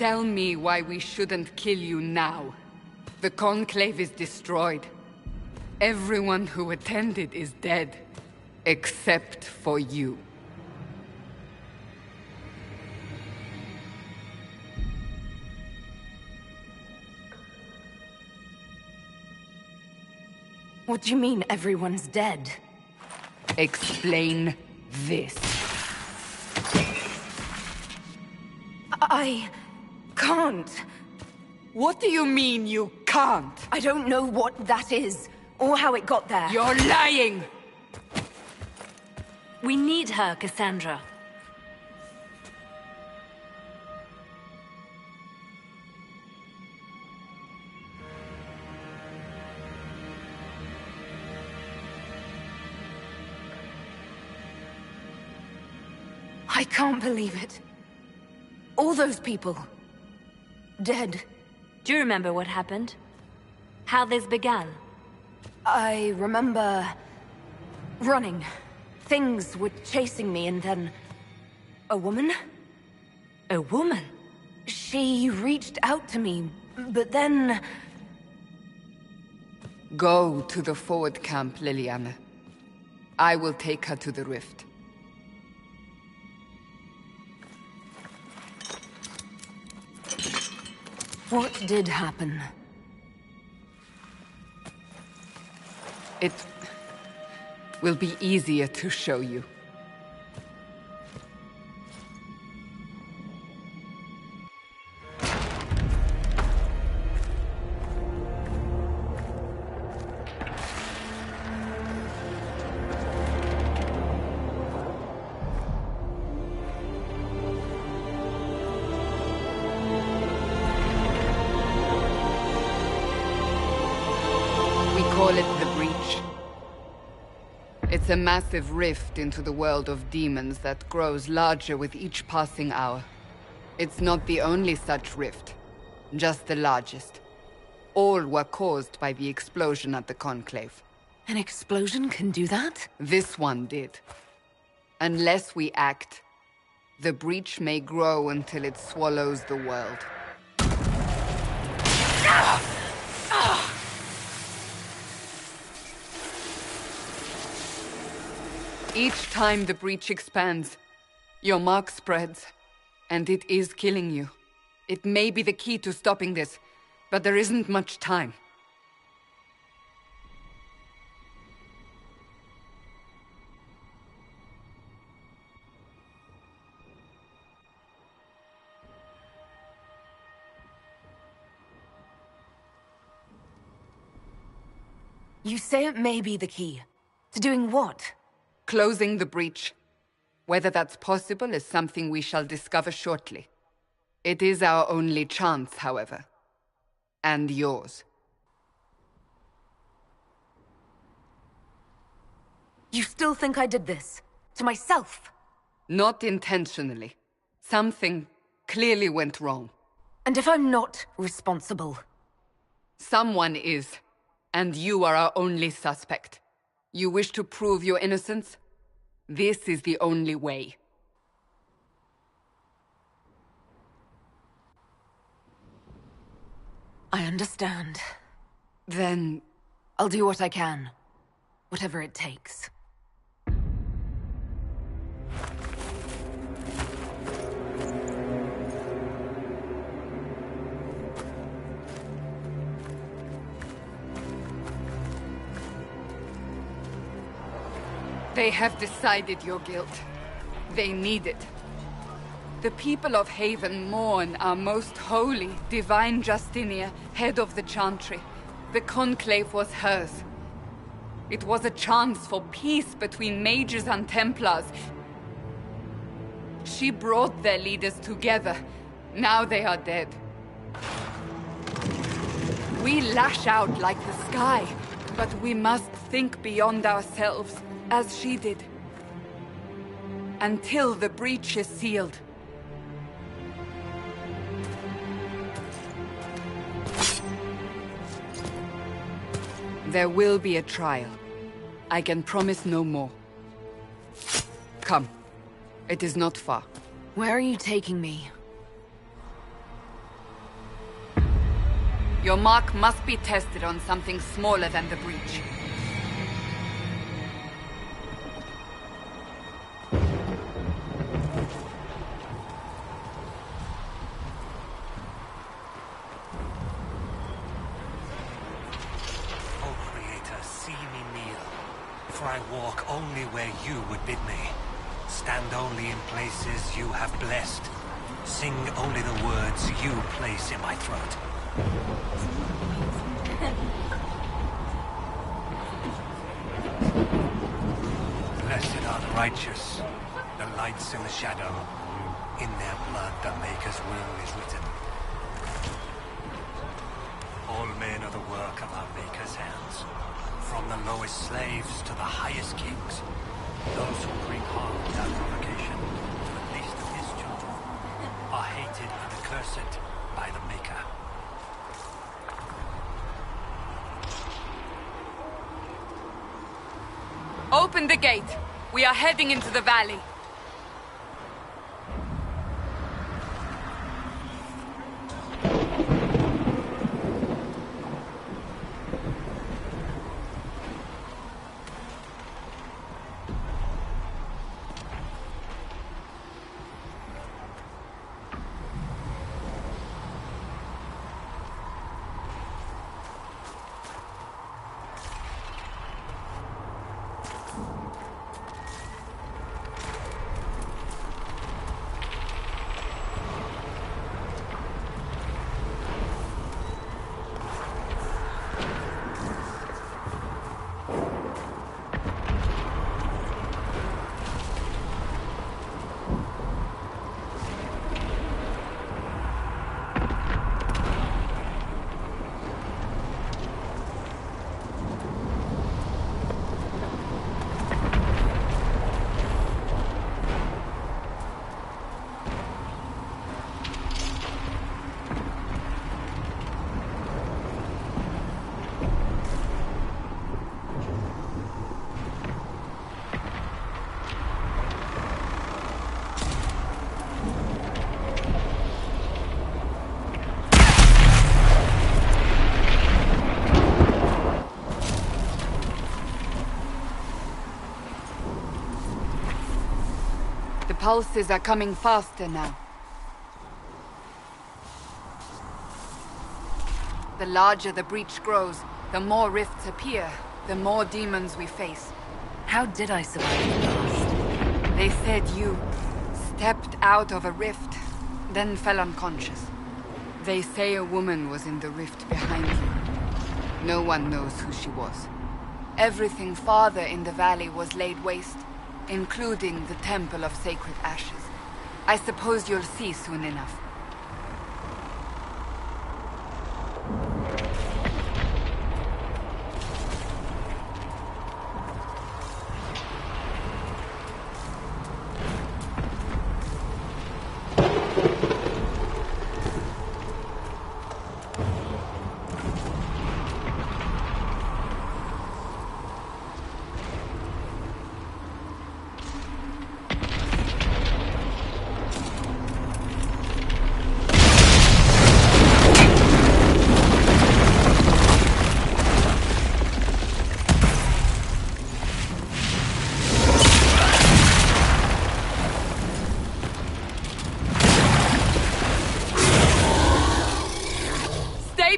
Tell me why we shouldn't kill you now. The Conclave is destroyed. Everyone who attended is dead. Except for you. What do you mean everyone's dead? Explain this. I can't. What do you mean you can't? I don't know what that is, or how it got there. You're lying! We need her, Cassandra. I can't believe it. All those people. Dead. Do you remember what happened? How this began? I remember... running. Things were chasing me, and then... a woman? A woman? She reached out to me, but then... Go to the forward camp, Liliana. I will take her to the rift. What did happen? It will be easier to show you. Call it the Breach. It's a massive rift into the world of demons that grows larger with each passing hour. It's not the only such rift, just the largest. All were caused by the explosion at the Conclave. An explosion can do that? This one did. Unless we act, the Breach may grow until it swallows the world. Each time the Breach expands, your mark spreads, and it is killing you. It may be the key to stopping this, but there isn't much time. You say it may be the key. To doing what? Closing the Breach. Whether that's possible is something we shall discover shortly. It is our only chance, however. And yours. You still think I did this? To myself? Not intentionally. Something clearly went wrong. And if I'm not responsible? Someone is. And you are our only suspect. You wish to prove your innocence? This is the only way. I understand. Then... I'll do what I can. Whatever it takes. They have decided your guilt. They need it. The people of Haven mourn our most holy, divine Justinia, head of the Chantry. The Conclave was hers. It was a chance for peace between mages and Templars. She brought their leaders together. Now they are dead. We lash out like the sky, but we must think beyond ourselves. As she did. Until the Breach is sealed. There will be a trial. I can promise no more. Come. It is not far. Where are you taking me? Your mark must be tested on something smaller than the breach. O Creator, see me kneel, for I walk only where you would bid me. Stand only in places you have blessed. Sing only the words you place in my throat. Blessed are the righteous, the lights in the shadow. In their blood the Maker's will is written. All men are the work of our Maker's hands. From the lowest slaves to the highest kings. Those who bring harm without provocation to the least of his children are hated and accursed by the Maker. Open the gate. We are heading into the valley. The pulses are coming faster now. The larger the breach grows, the more rifts appear, the more demons we face. How did I survive the past? They said you stepped out of a rift, then fell unconscious. They say a woman was in the rift behind you. No one knows who she was. Everything farther in the valley was laid waste, including the Temple of Sacred Ashes. I suppose you'll see soon enough.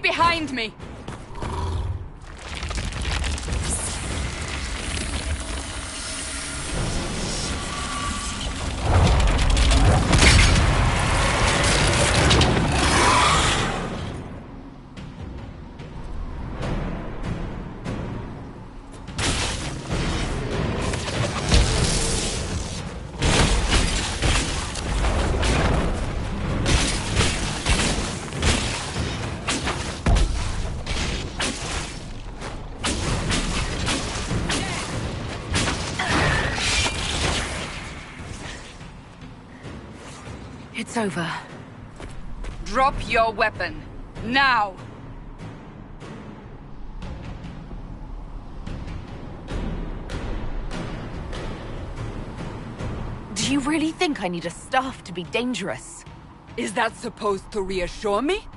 Behind me! It's over. Drop your weapon. Now! Do you really think I need a staff to be dangerous? Is that supposed to reassure me?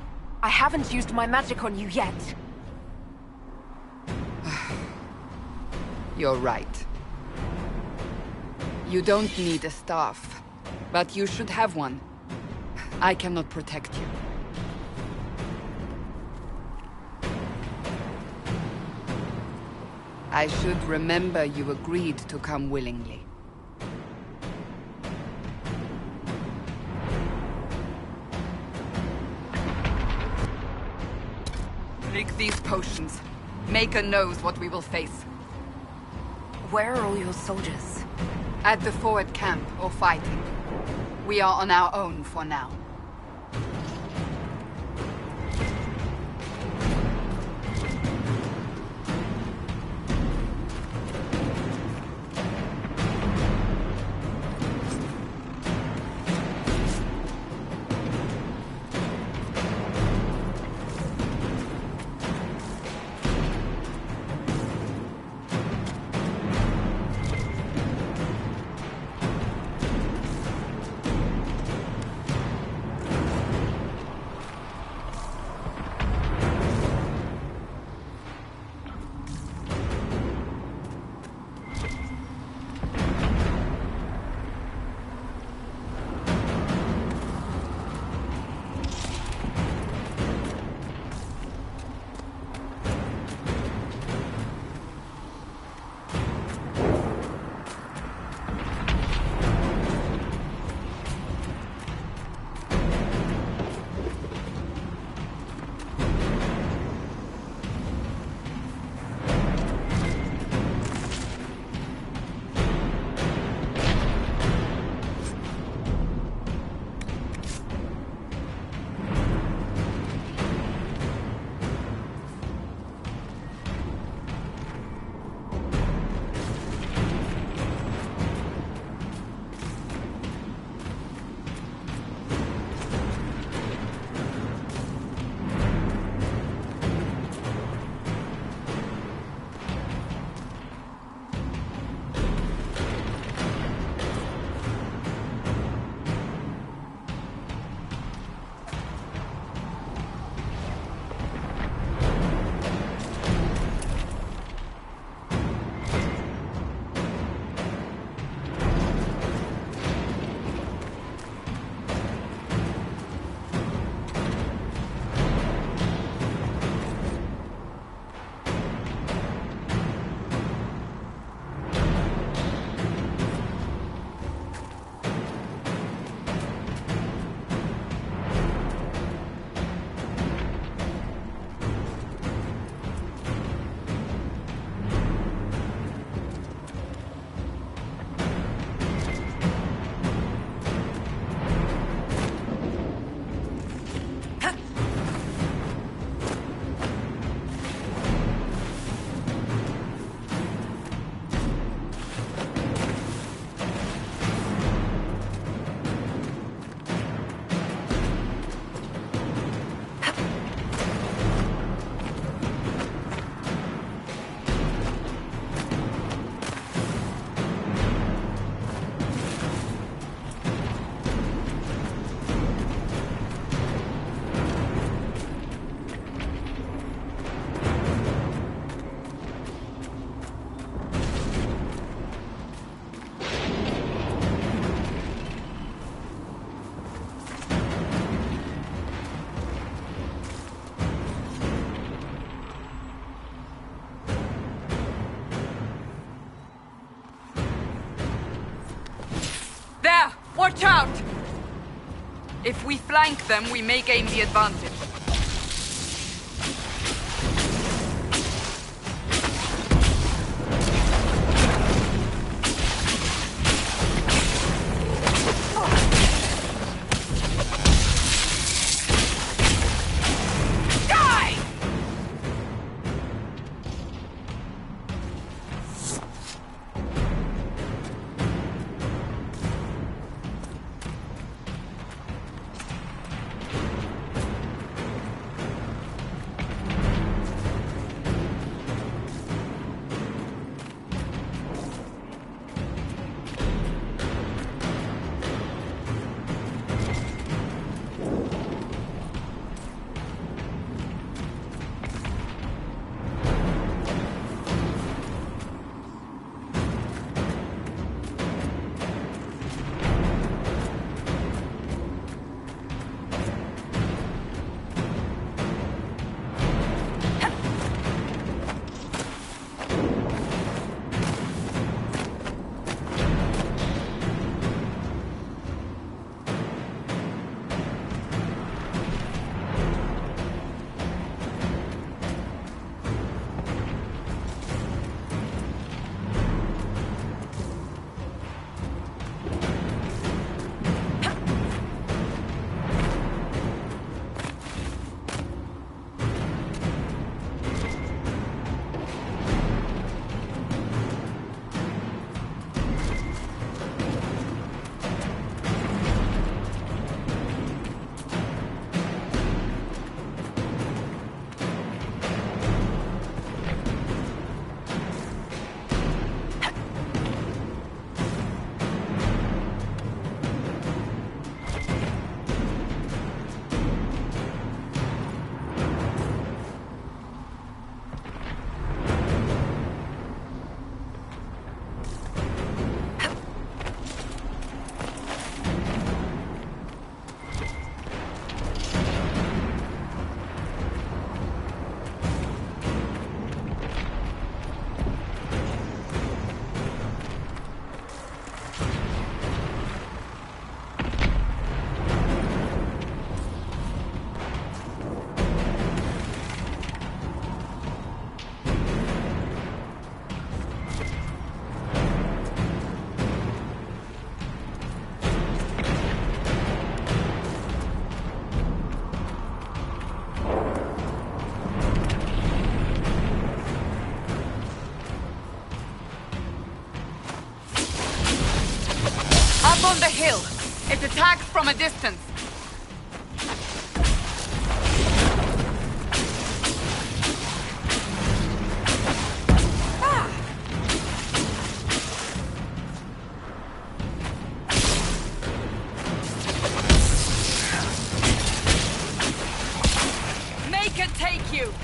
I haven't used my magic on you yet. You're right. You don't need a staff, but you should have one. I cannot protect you. I should remember you agreed to come willingly. Drink these potions. Maker knows what we will face. Where are all your soldiers? At the forward camp, or fighting. We are on our own for now. There! Watch out! If we flank them, we may gain the advantage. hill. It attacks from a distance. Make it take you!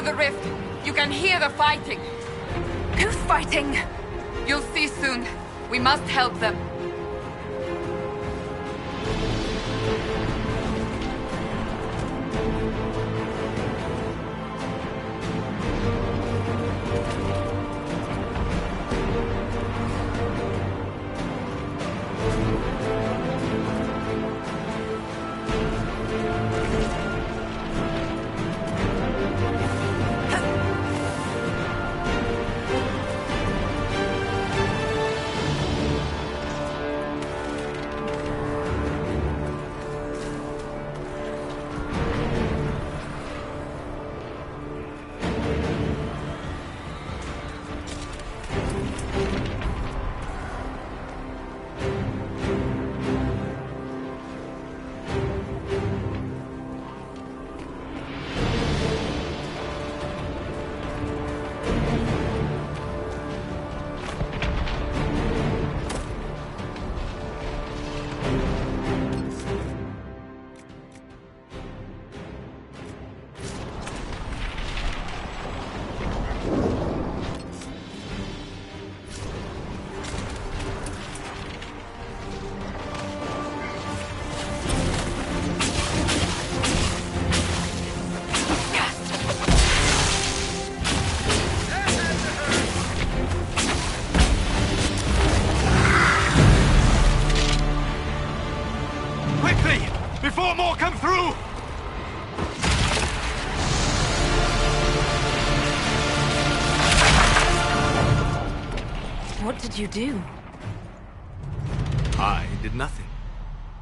to the rift. You can hear the fighting. Who's fighting? You'll see soon. We must help them. Before more come through! What did you do? I did nothing.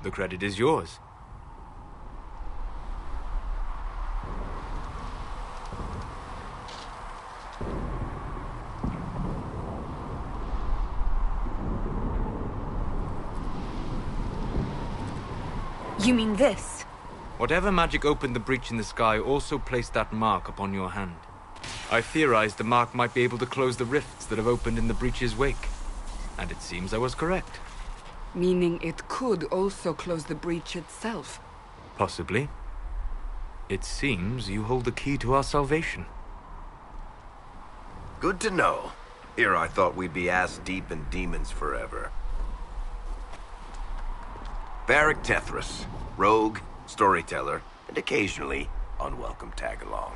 The credit is yours. You mean this? Whatever magic opened the breach in the sky also placed that mark upon your hand. I theorized the mark might be able to close the rifts that have opened in the breach's wake. And it seems I was correct. Meaning it could also close the breach itself. Possibly. It seems you hold the key to our salvation. Good to know. Here I thought we'd be ass-deep in demons forever. Varric Tethras, rogue, storyteller, and occasionally unwelcome tag-along.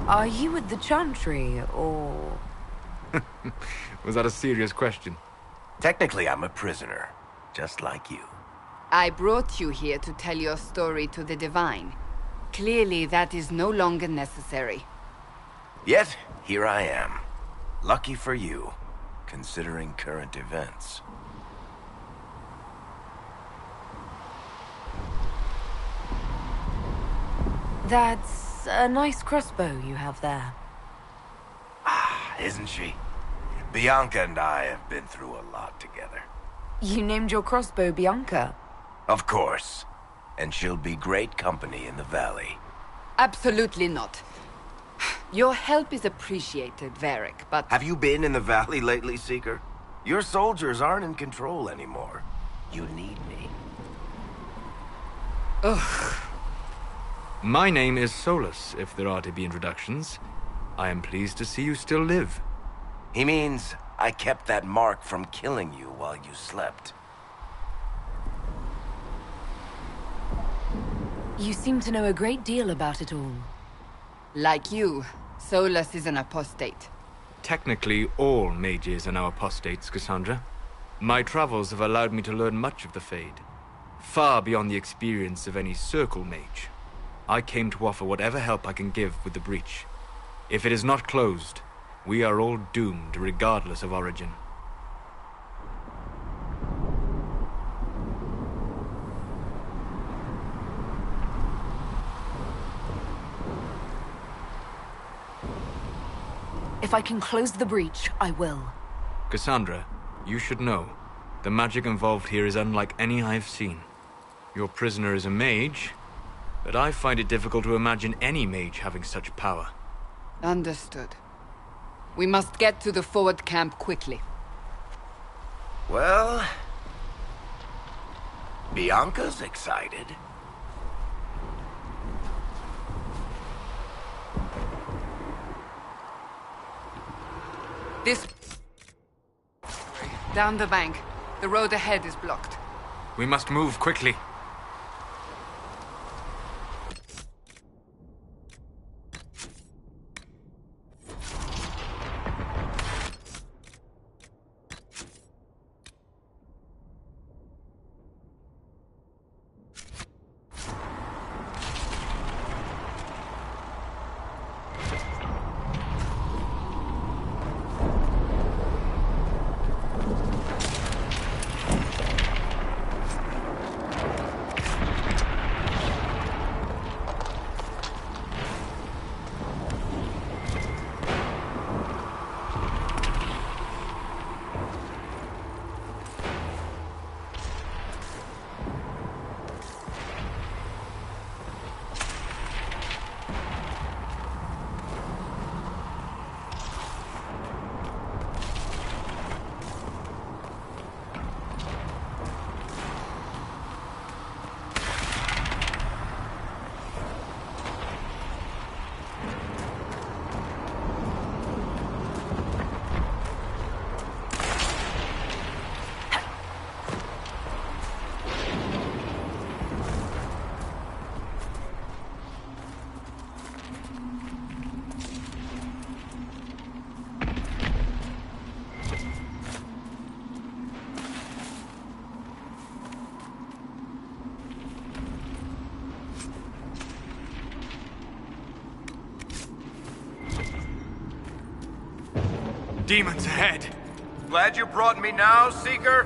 Are you with the Chantry, or...? Was that a serious question? Technically, I'm a prisoner, just like you. I brought you here to tell your story to the Divine. Clearly, that is no longer necessary. Yet, here I am. Lucky for you, considering current events. That's a nice crossbow you have there. Ah, isn't she? Bianca and I have been through a lot together. You named your crossbow Bianca? Of course. And she'll be great company in the valley. Absolutely not. Your help is appreciated, Varric, but... Have you been in the valley lately, Seeker? Your soldiers aren't in control anymore. You need me. Ugh. My name is Solus, if there are to be introductions. I am pleased to see you still live. He means I kept that mark from killing you while you slept. You seem to know a great deal about it all. Like you, Solus is an apostate. Technically, all mages are now apostates, Cassandra. My travels have allowed me to learn much of the Fade, far beyond the experience of any circle mage. I came to offer whatever help I can give with the breach. If it is not closed, we are all doomed regardless of origin. If I can close the breach, I will. Cassandra, you should know, the magic involved here is unlike any I have seen. Your prisoner is a mage, but I find it difficult to imagine any mage having such power. Understood. We must get to the forward camp quickly. Well, Bianca's excited. This... Down the bank. The road ahead is blocked. We must move quickly. Demons ahead! Glad you brought me now, Seeker?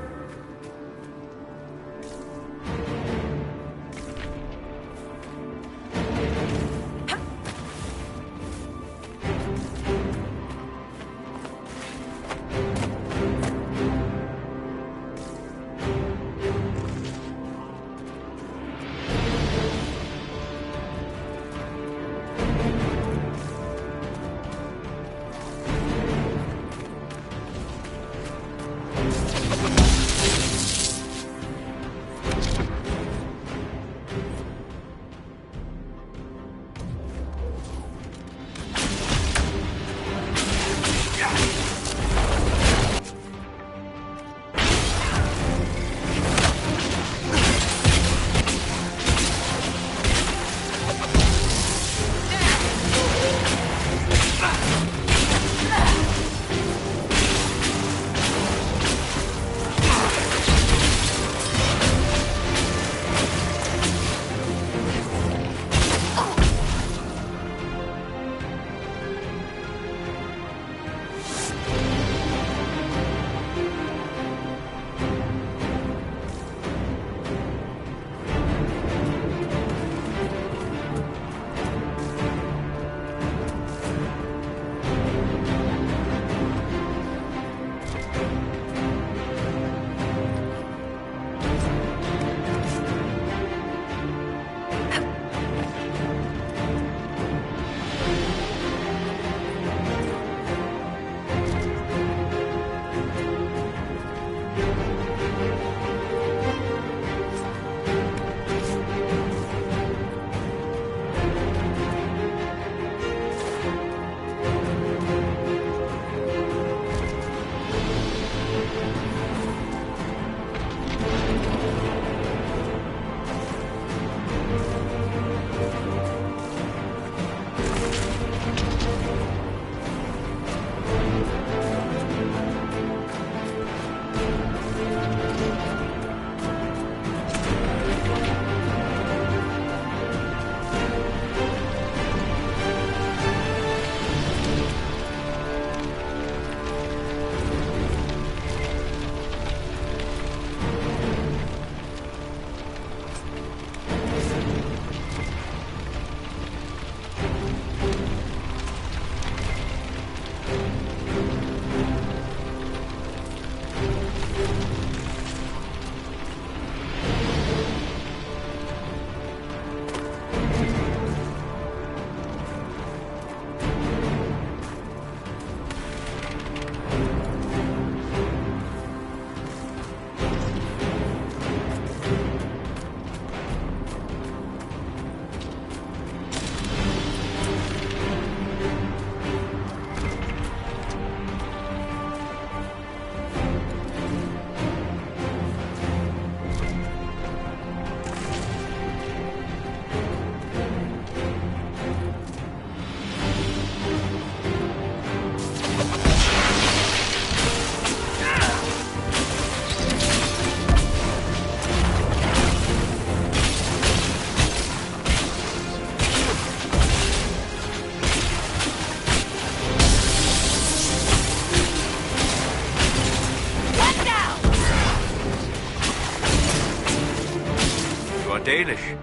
are Dalish,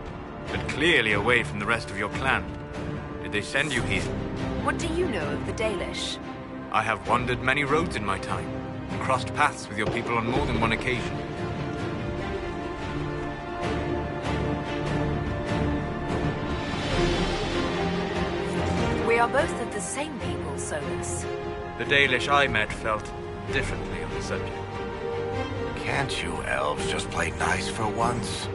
but clearly away from the rest of your clan. Did they send you here? What do you know of the Dalish? I have wandered many roads in my time, and crossed paths with your people on more than one occasion. We are both of the same people, Solus. The Dalish I met felt differently on the subject. Can't you elves just play nice for once?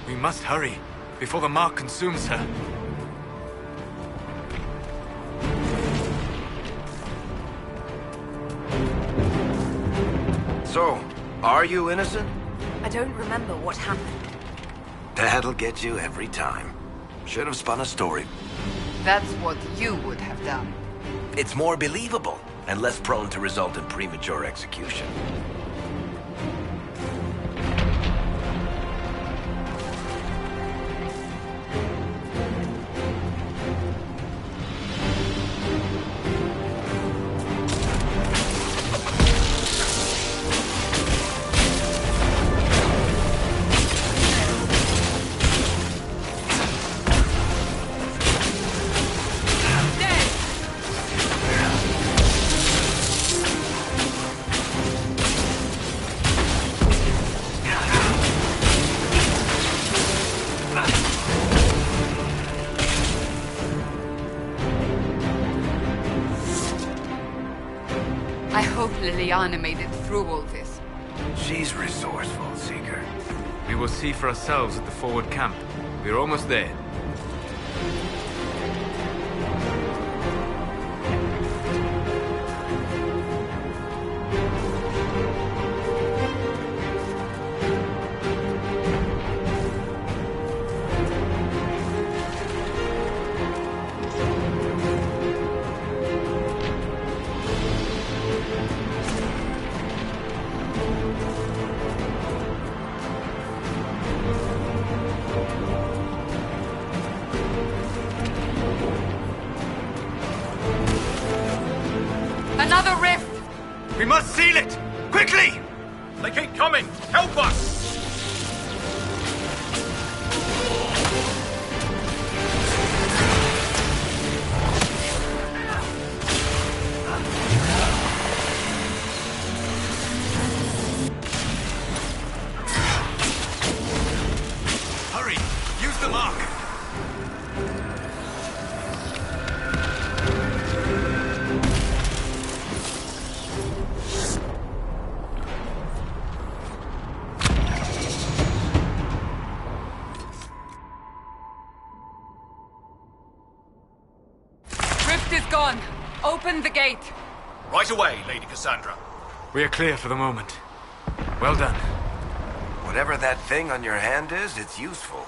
We must hurry, before the mark consumes her. So, are you innocent? I don't remember what happened. That'll get you every time. Should have spun a story. That's what you would have done. It's more believable, and less prone to result in premature execution. I hope Liliana made it through all this. She's resourceful, Seeker. We will see for ourselves at the forward camp. We're almost there. Another rift! We must seal it! Quickly! They keep coming! Help us! Hurry! Use the mark! Rift is gone. Open the gate. Right away, Lady Cassandra. We are clear for the moment. Well done. Whatever that thing on your hand is, it's useful.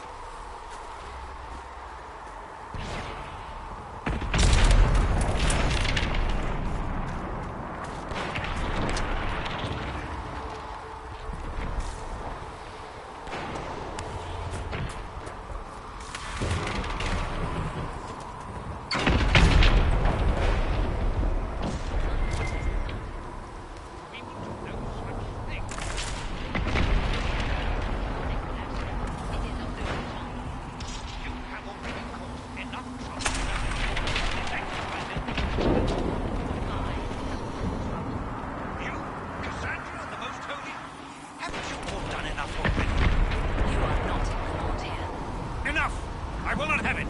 I will not have it!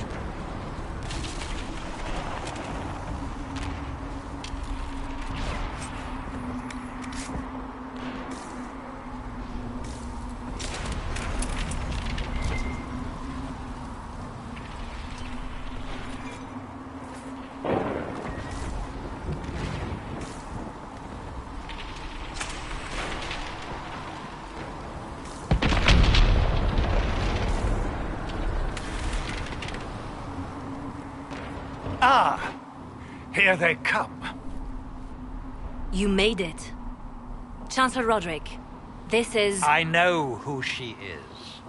Ah, here they come. You made it. Chancellor Roderick, this is... I know who she is.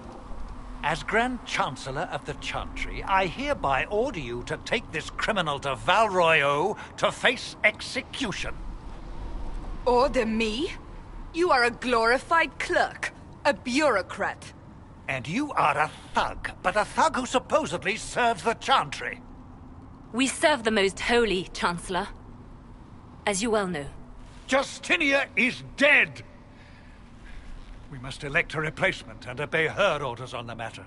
As Grand Chancellor of the Chantry, I hereby order you to take this criminal to Val Royeaux to face execution. Order me? You are a glorified clerk, a bureaucrat. And you are a thug, but a thug who supposedly serves the Chantry. We serve the most holy, Chancellor. As you well know. Justinia is dead! We must elect a replacement and obey her orders on the matter.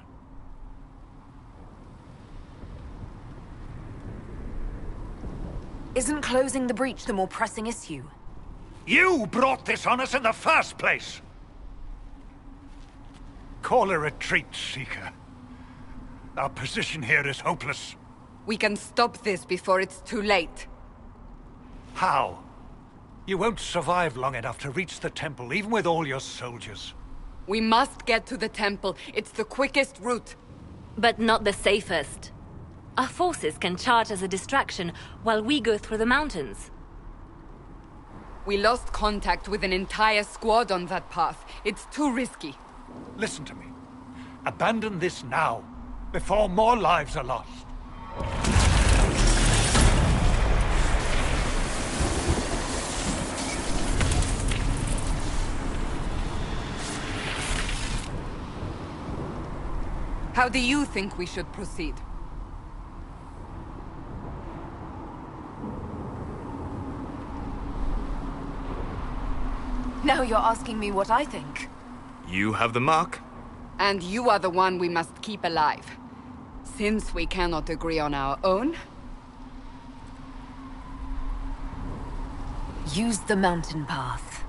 Isn't closing the breach the more pressing issue? You brought this on us in the first place! Call a retreat, Seeker. Our position here is hopeless. We can stop this before it's too late. How? You won't survive long enough to reach the temple, even with all your soldiers. We must get to the temple. It's the quickest route. But not the safest. Our forces can charge as a distraction while we go through the mountains. We lost contact with an entire squad on that path. It's too risky. Listen to me. Abandon this now, before more lives are lost. How do you think we should proceed? Now you're asking me what I think. You have the mark? And you are the one we must keep alive. Since we cannot agree on our own... Use the mountain path.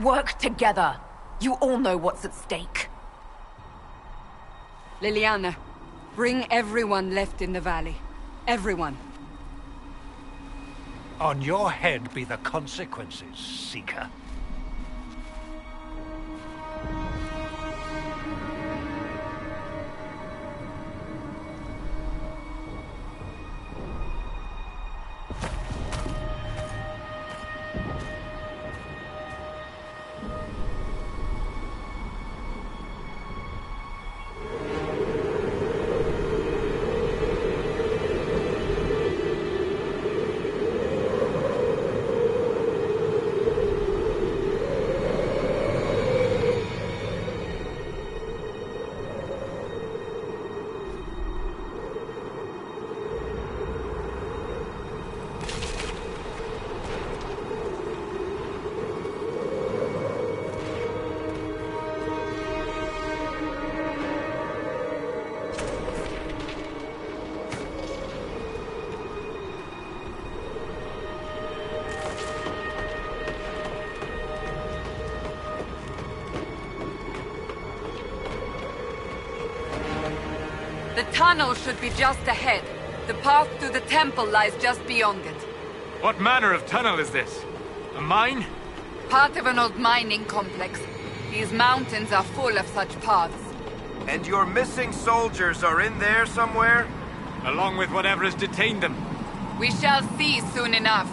Work together. You all know what's at stake. Liliana, bring everyone left in the valley. Everyone. On your head be the consequences, Seeker. The tunnel should be just ahead. The path to the temple lies just beyond it. What manner of tunnel is this? A mine? Part of an old mining complex. These mountains are full of such paths. And your missing soldiers are in there somewhere? Along with whatever has detained them. We shall see soon enough.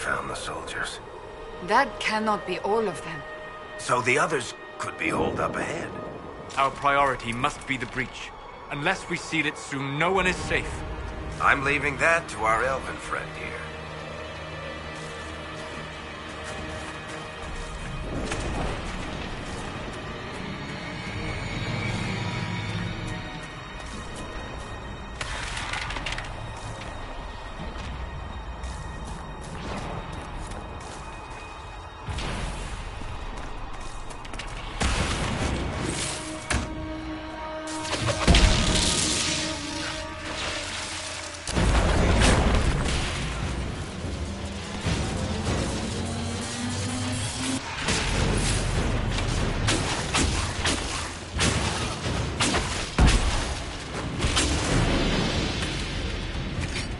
found the soldiers. That cannot be all of them. So the others could be holed up ahead. Our priority must be the breach. Unless we seal it soon, no one is safe. I'm leaving that to our elven friend here.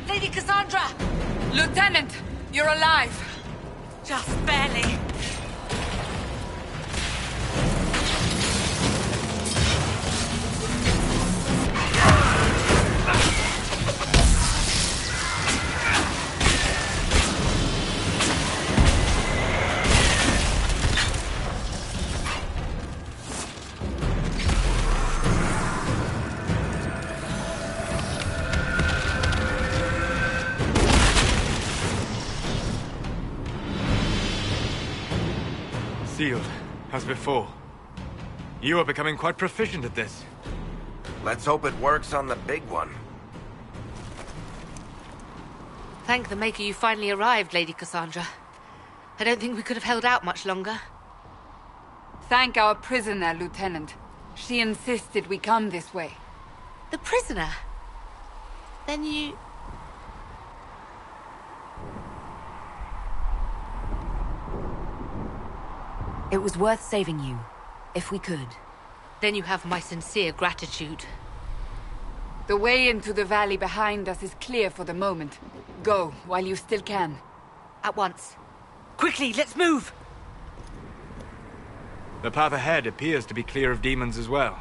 Lady Cassandra! Lieutenant, you're alive. Just barely. Sealed, as before. You are becoming quite proficient at this. Let's hope it works on the big one. Thank the Maker you finally arrived, Lady Cassandra. I don't think we could have held out much longer. Thank our prisoner, Lieutenant. She insisted we come this way. The prisoner? Then you... It was worth saving you, if we could. Then you have my sincere gratitude. The way into the valley behind us is clear for the moment. Go, while you still can. At once. Quickly, let's move! The path ahead appears to be clear of demons as well.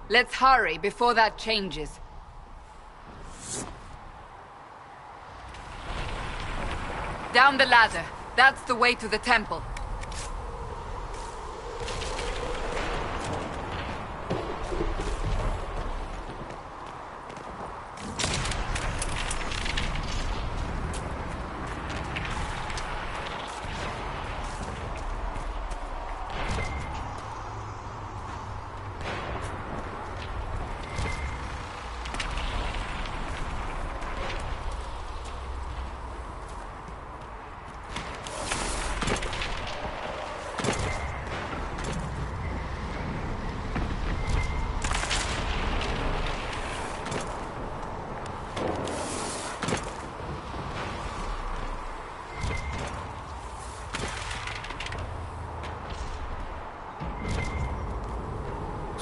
Let's hurry before that changes. Down the ladder. That's the way to the temple.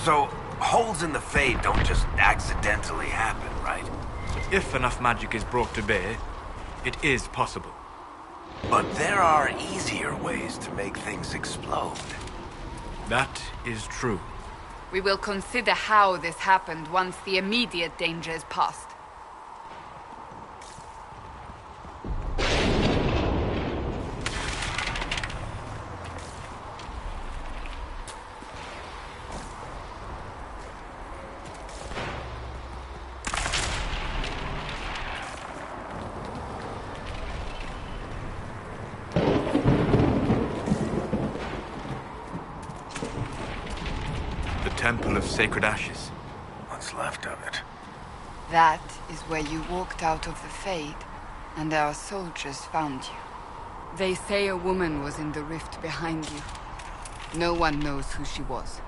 So, holes in the Fade don't just accidentally happen, right? If enough magic is brought to bear, it is possible. But there are easier ways to make things explode. That is true. We will consider how this happened once the immediate danger is past. Temple of Sacred Ashes. What's left of it? That is where you walked out of the Fade, and our soldiers found you. They say a woman was in the rift behind you. No one knows who she was.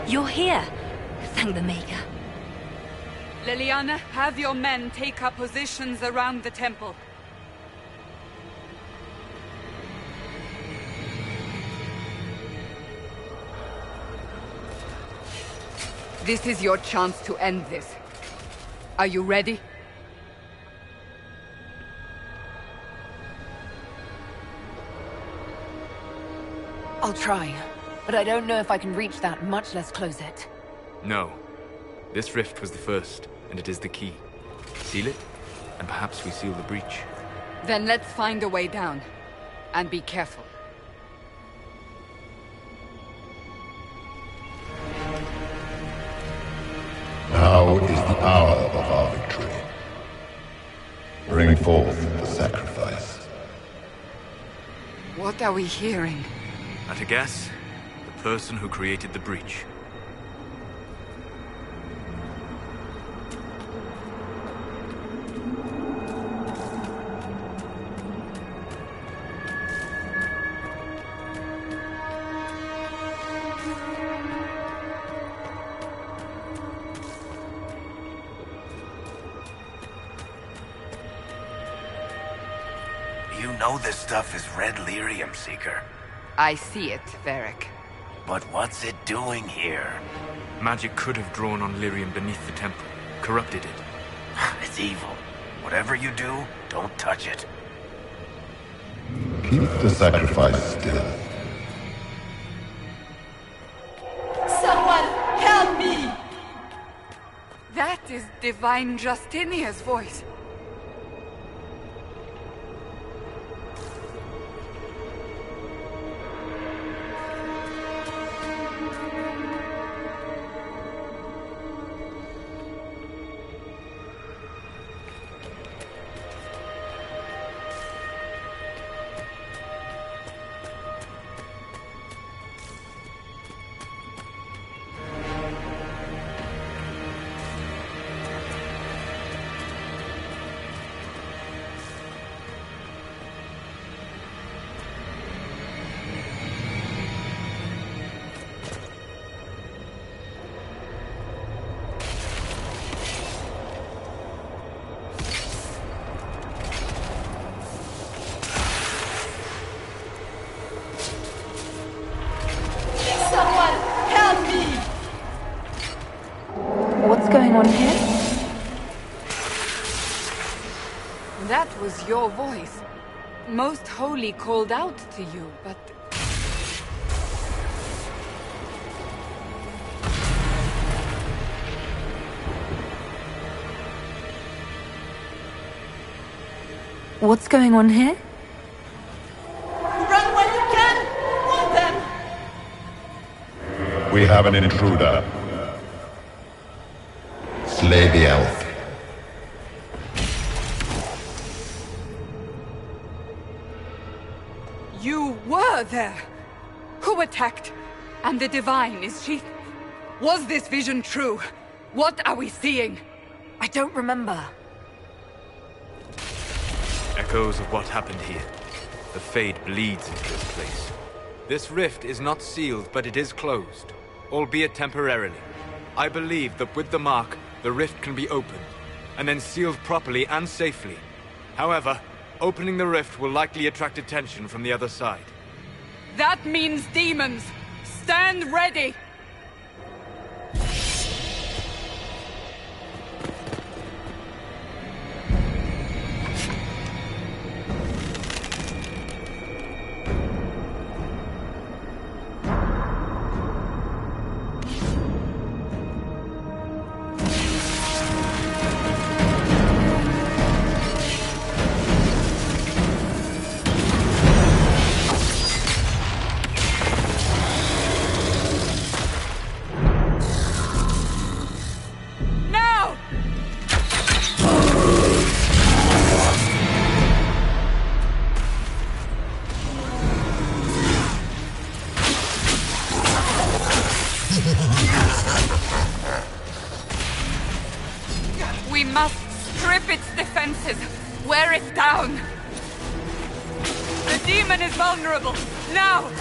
You're here. Thank the Maker. Liliana, have your men take up positions around the temple. This is your chance to end this. Are you ready? I'll try, but I don't know if I can reach that, much less close it. No. This rift was the first, and it is the key. Seal it, and perhaps we seal the breach. Then let's find a way down. And be careful. Now is the hour of our victory. Bring forth the sacrifice. What are we hearing? At a guess, the person who created the breach. You know this stuff is red lyrium, Seeker. I see it, Varric. But what's it doing here? Magic could have drawn on lyrium beneath the temple, corrupted it. It's evil. Whatever you do, don't touch it. Keep the sacrifice still. Someone help me! That is Divine Justinia's voice. What's going on here? That was your voice. Most Holy called out to you, but... What's going on here? Run when you can! Want them! We have an intruder. Slay the elf. You were there! Who attacked? And the Divine, is she... Was this vision true? What are we seeing? I don't remember. Echoes of what happened here. The Fade bleeds into this place. This rift is not sealed, but it is closed, albeit temporarily. I believe that with the mark, the rift can be opened, and then sealed properly and safely. However, opening the rift will likely attract attention from the other side. That means demons! Stand ready! We must strip its defenses, wear it down. The demon is vulnerable, now!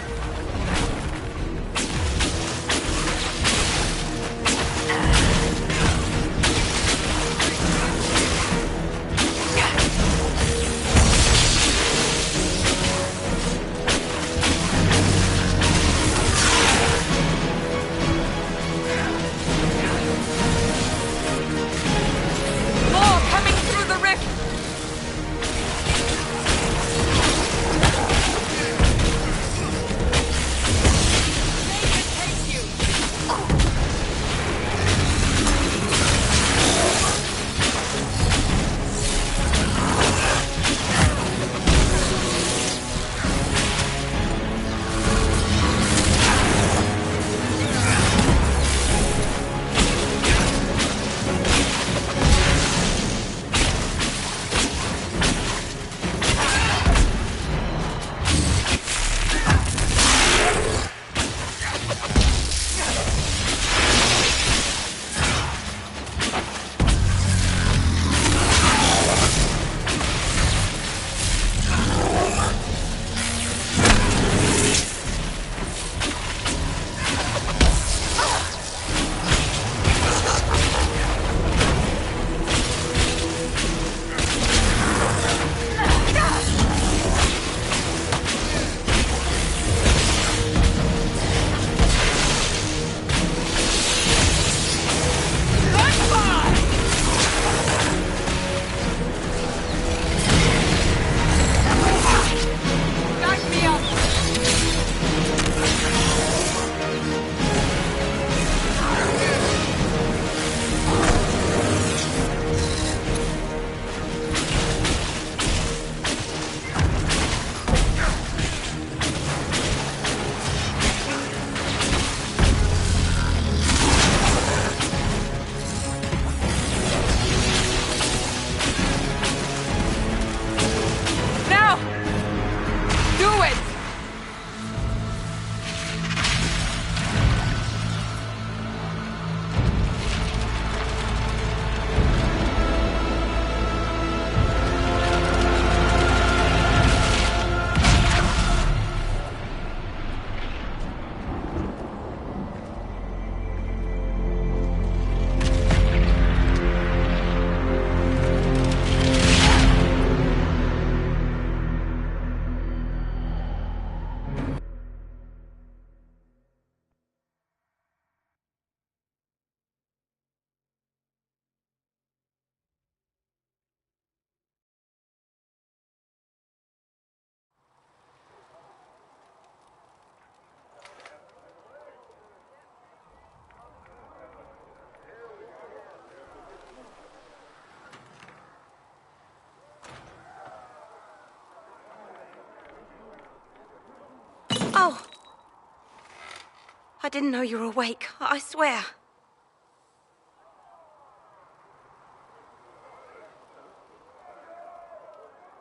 didn't know you were awake, I swear.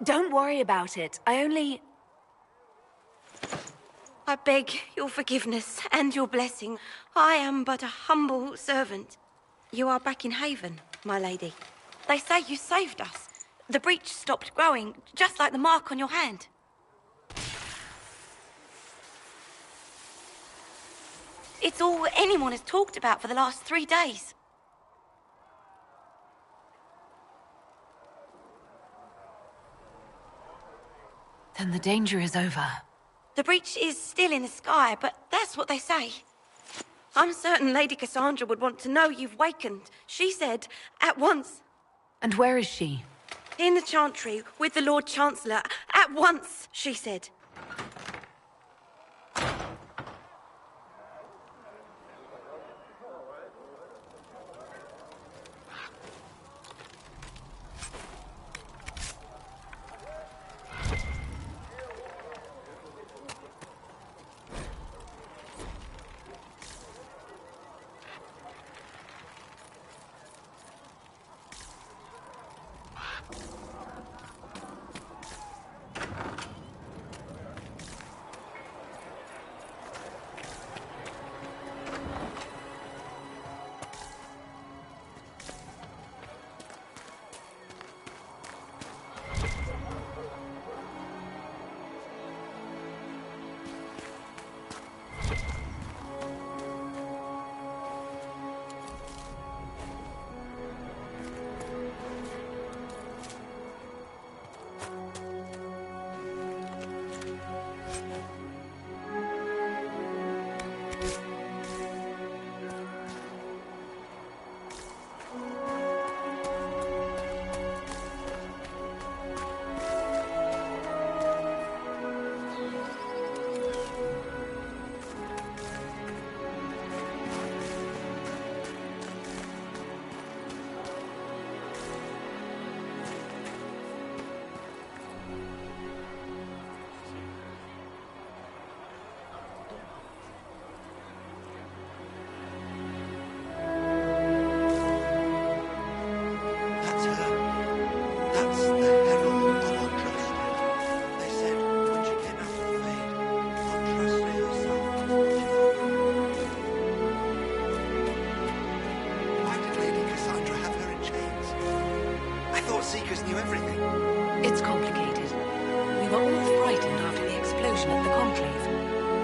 Don't worry about it. I beg your forgiveness and your blessing. I am but a humble servant. You are back in Haven, my lady. They say you saved us. The breach stopped growing, just like the mark on your hand. It's all anyone has talked about for the last 3 days. Then the danger is over. The breach is still in the sky, but that's what they say. I'm certain Lady Cassandra would want to know you've wakened. She said, at once. And where is she? In the Chantry, with the Lord Chancellor. At once, she said.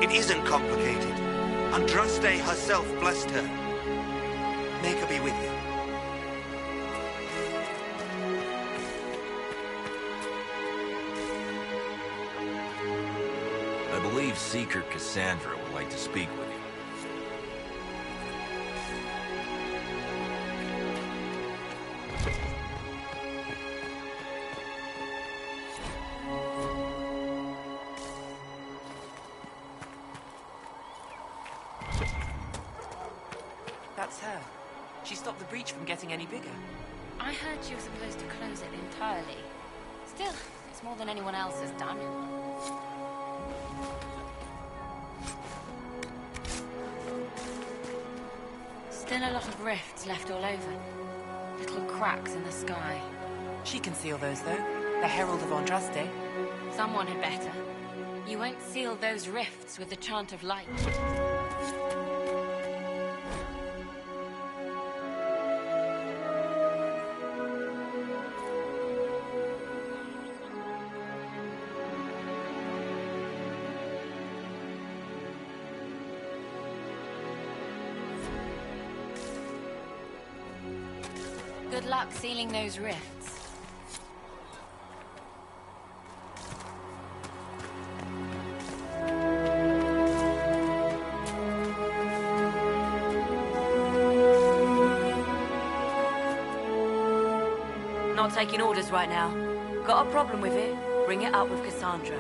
It isn't complicated. Andraste herself blessed her. Make her be with you. I believe Seeker Cassandra would like to speak with you. That's her. She stopped the breach from getting any bigger. I heard she was supposed to close it entirely. Still, it's more than anyone else has done. Still a lot of rifts left all over. Little cracks in the sky. She can seal those, though. The Herald of Andraste. Someone had better. You won't seal those rifts with the chant of light. Good luck sealing those rifts. Not taking orders right now. Got a problem with it? Bring it up with Cassandra.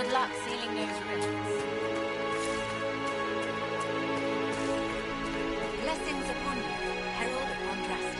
Good luck sealing those rings. Blessings upon you, Herald of Andraste.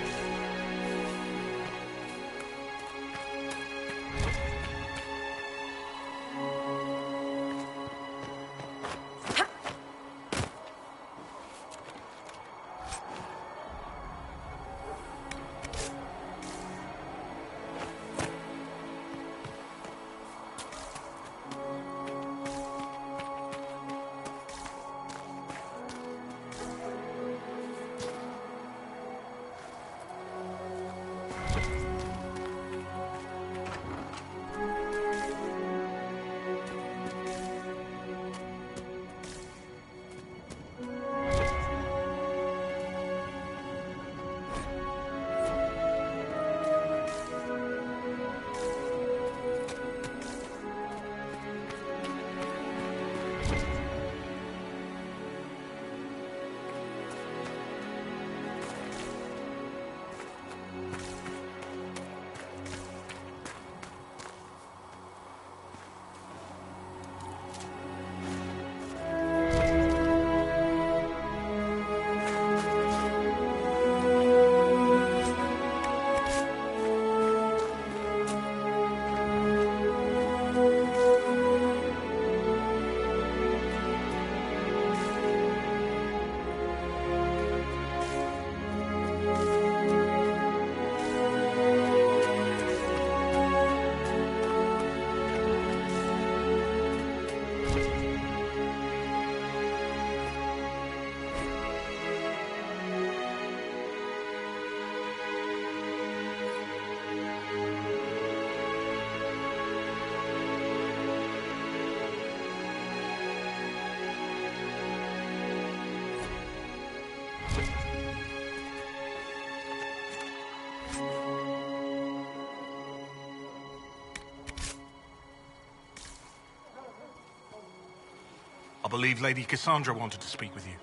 I believe Lady Cassandra wanted to speak with you.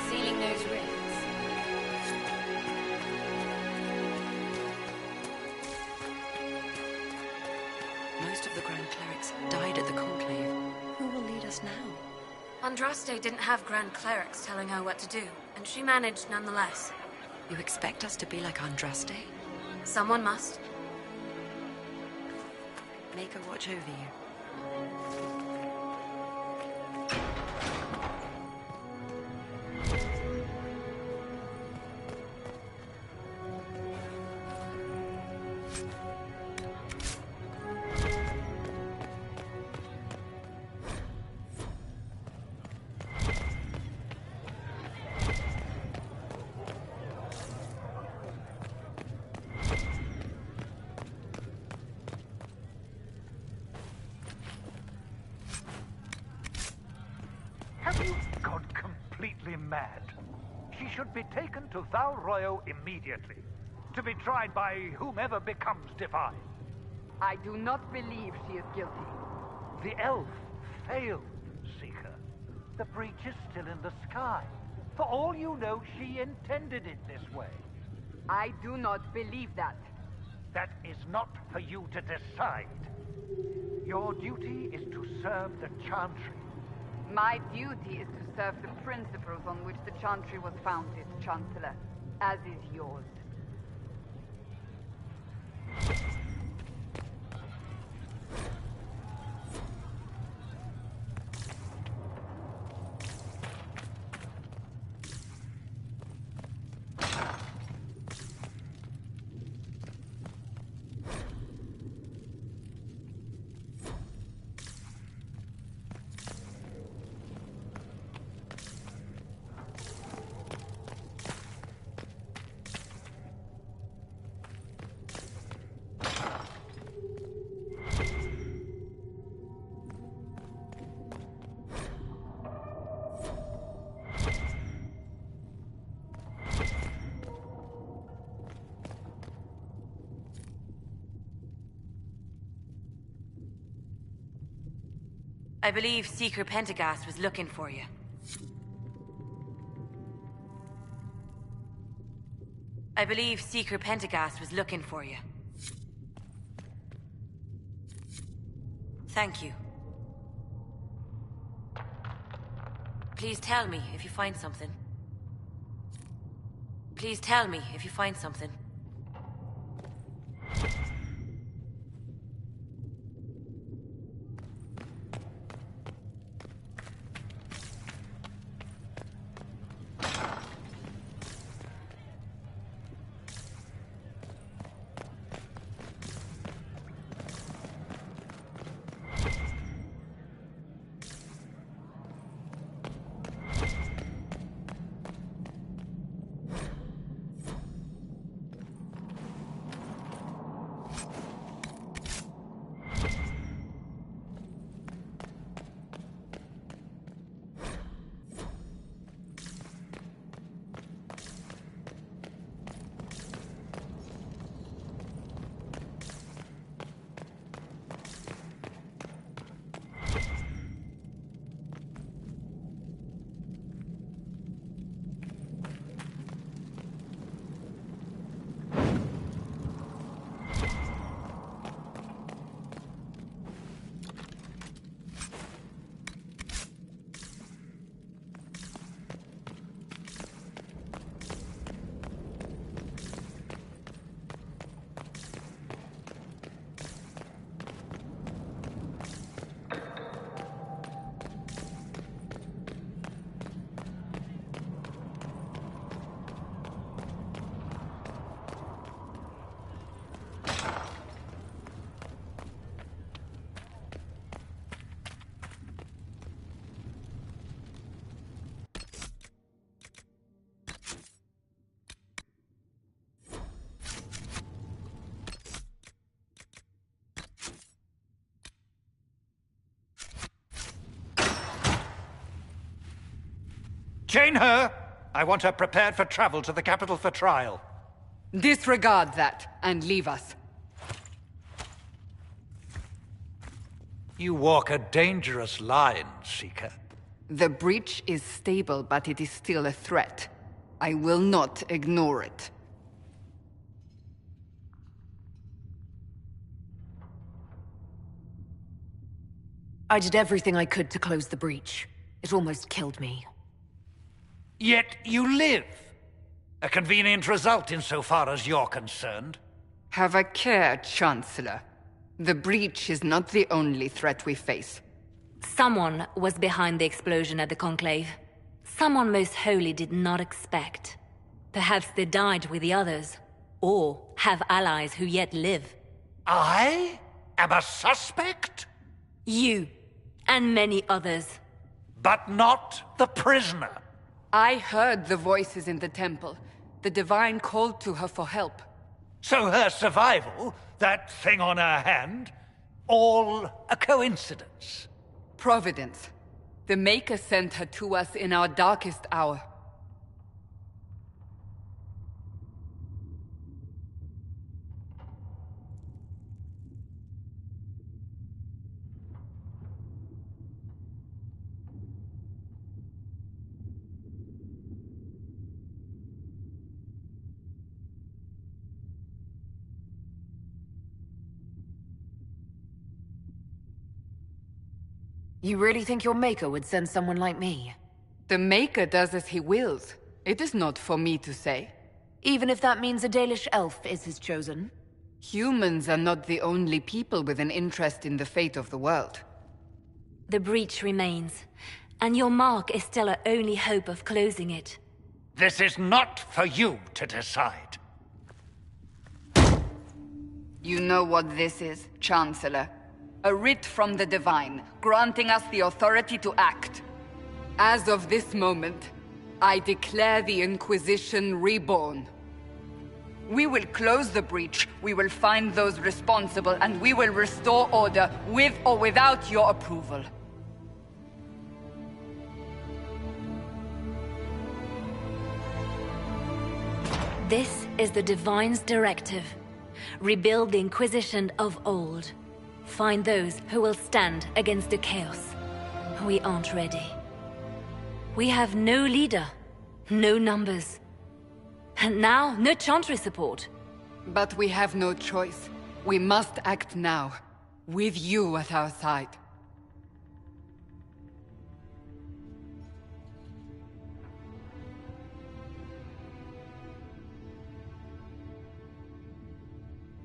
Sealing those rings. Most of the Grand Clerics died at the Conclave. Who will lead us now? Andraste didn't have Grand Clerics telling her what to do, and she managed nonetheless. You expect us to be like Andraste? Someone must. Make her watch over you. Have you gone completely mad? She should be taken to Val Royo immediately. to be tried by whomever becomes divine. I do not believe she is guilty. The elf failed, Seeker. The breach is still in the sky. For all you know, she intended it this way. I do not believe that. That is not for you to decide. Your duty is to serve the Chantry. My duty is to serve the principles on which the Chantry was founded, Chancellor, as is yours. I believe Seeker Pentagast was looking for you. I believe Seeker Pentagast was looking for you. Thank you. Please tell me if you find something. Please tell me if you find something. Chain her! I want her prepared for travel to the capital for trial. Disregard that, and leave us. You walk a dangerous line, Seeker. The breach is stable, but it is still a threat. I will not ignore it. I did everything I could to close the breach. It almost killed me. Yet you live. A convenient result insofar as you're concerned. Have a care, Chancellor. The breach is not the only threat we face. Someone was behind the explosion at the Conclave. Someone most holy did not expect. Perhaps they died with the others, or have allies who yet live. I am a suspect? You, and many others. But not the prisoner. I heard the voices in the temple. The Divine called to her for help. So her survival, that thing on her hand, all a coincidence? Providence. The Maker sent her to us in our darkest hour. You really think your Maker would send someone like me? The Maker does as he wills. It is not for me to say. Even if that means a Dalish elf is his chosen? Humans are not the only people with an interest in the fate of the world. The breach remains, and your mark is still our only hope of closing it. This is not for you to decide. You know what this is, Chancellor. A writ from the Divine, granting us the authority to act. As of this moment, I declare the Inquisition reborn. We will close the breach, we will find those responsible, and we will restore order with or without your approval. This is the Divine's directive. Rebuild the Inquisition of old. Find those who will stand against the chaos. We aren't ready. We have no leader, no numbers. And now, no Chantry support. But we have no choice. We must act now, with you at our side.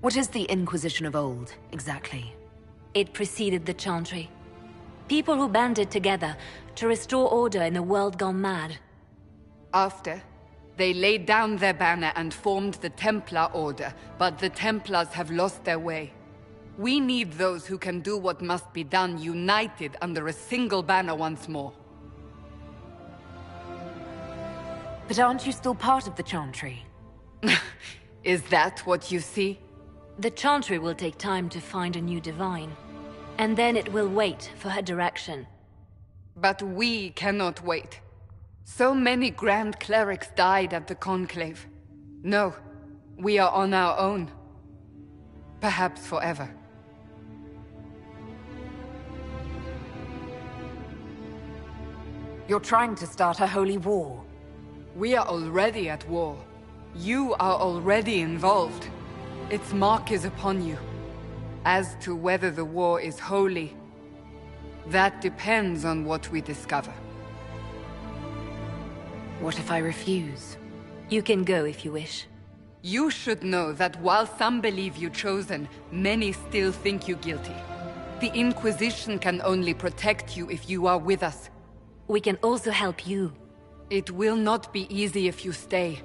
What is the Inquisition of old, exactly? It preceded the Chantry. People who banded together to restore order in a world gone mad. After, they laid down their banner and formed the Templar Order, but the Templars have lost their way. We need those who can do what must be done, united under a single banner once more. But aren't you still part of the Chantry? Is that what you see? The Chantry will take time to find a new Divine. And then it will wait for her direction. But we cannot wait. So many Grand Clerics died at the Conclave. No, we are on our own. Perhaps forever. You're trying to start a holy war. We are already at war. You are already involved. Its mark is upon you. As to whether the war is holy, that depends on what we discover. What if I refuse? You can go if you wish. You should know that while some believe you chosen, many still think you guilty. The Inquisition can only protect you if you are with us. We can also help you. It will not be easy if you stay,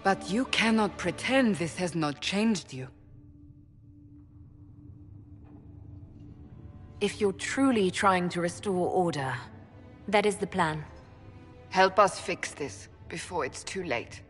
but you cannot pretend this has not changed you. If you're truly trying to restore order... That is the plan. Help us fix this, before it's too late.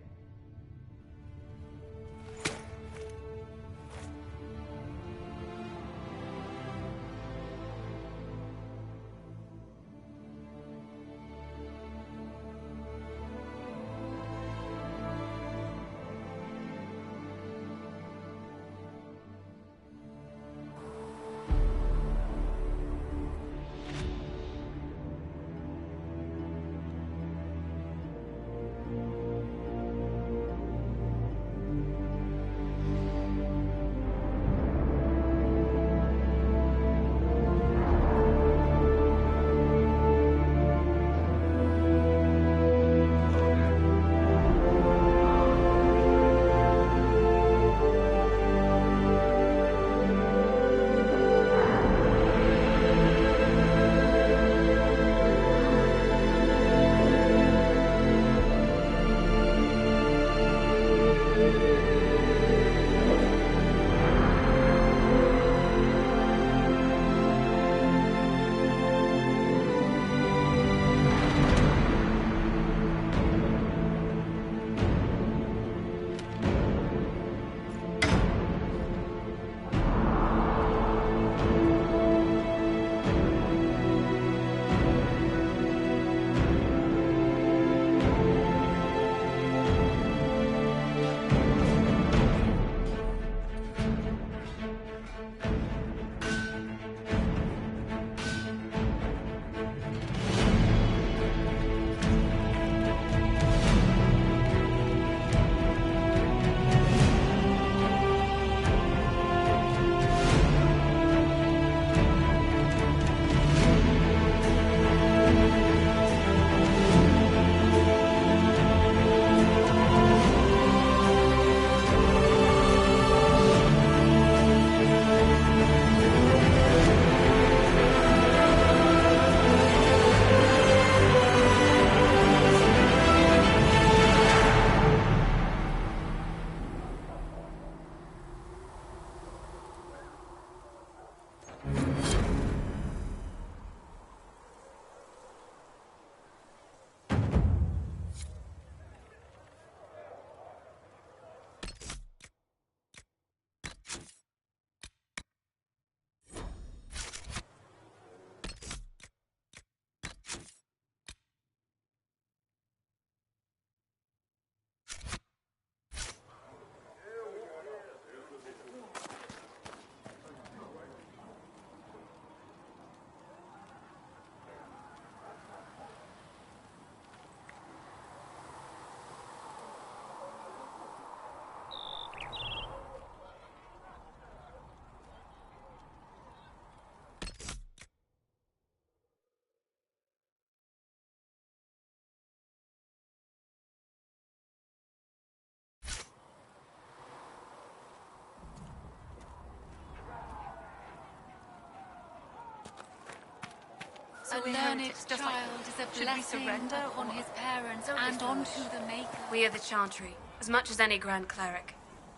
A learned child is a blessing upon his parents and onto the Maker. We are the Chantry, as much as any Grand Cleric.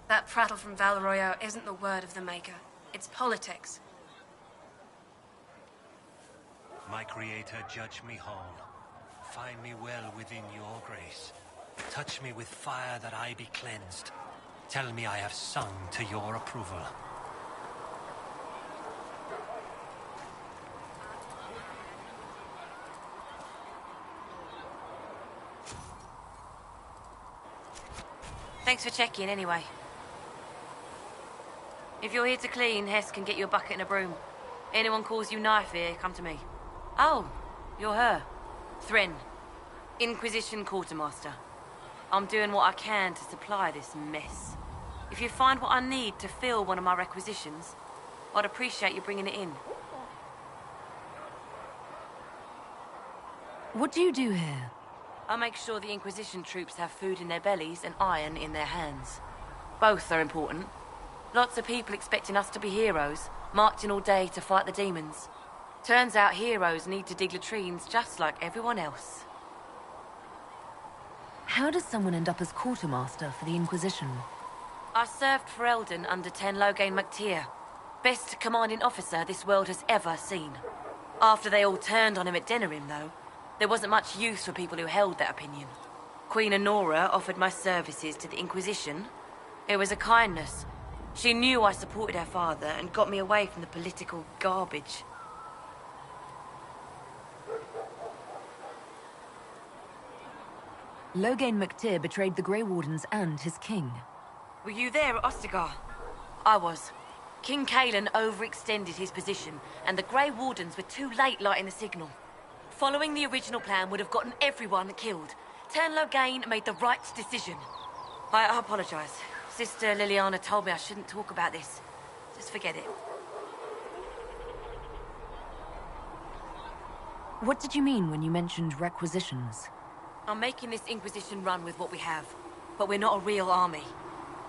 That prattle from Val Royeaux isn't the word of the Maker. It's politics. My Creator, judge me whole. Find me well within your grace. Touch me with fire that I be cleansed. Tell me I have sung to your approval. Thanks for checking, anyway. If you're here to clean, Hess can get you a bucket and a broom. Anyone calls you knife here, come to me. Oh, you're her. Thren. Inquisition Quartermaster. I'm doing what I can to supply this mess. If you find what I need to fill one of my requisitions, I'd appreciate you bringing it in. What do you do here? I make sure the Inquisition troops have food in their bellies and iron in their hands. Both are important. Lots of people expecting us to be heroes, marching all day to fight the demons. Turns out heroes need to dig latrines just like everyone else. How does someone end up as quartermaster for the Inquisition? I served for Eldon under Ten Loghain MacTier. Best commanding officer this world has ever seen. After they all turned on him at Denerim, though, there wasn't much use for people who held that opinion. Queen Honora offered my services to the Inquisition. It was a kindness. She knew I supported her father and got me away from the political garbage. Loghain MacTier betrayed the Grey Wardens and his king. Were you there at Ostagar? I was. King Cailan overextended his position, and the Grey Wardens were too late lighting the signal. Following the original plan would have gotten everyone killed. Ten Loghain made the right decision. I apologize. Sister Liliana told me I shouldn't talk about this. Just forget it. What did you mean when you mentioned requisitions? I'm making this Inquisition run with what we have, but we're not a real army.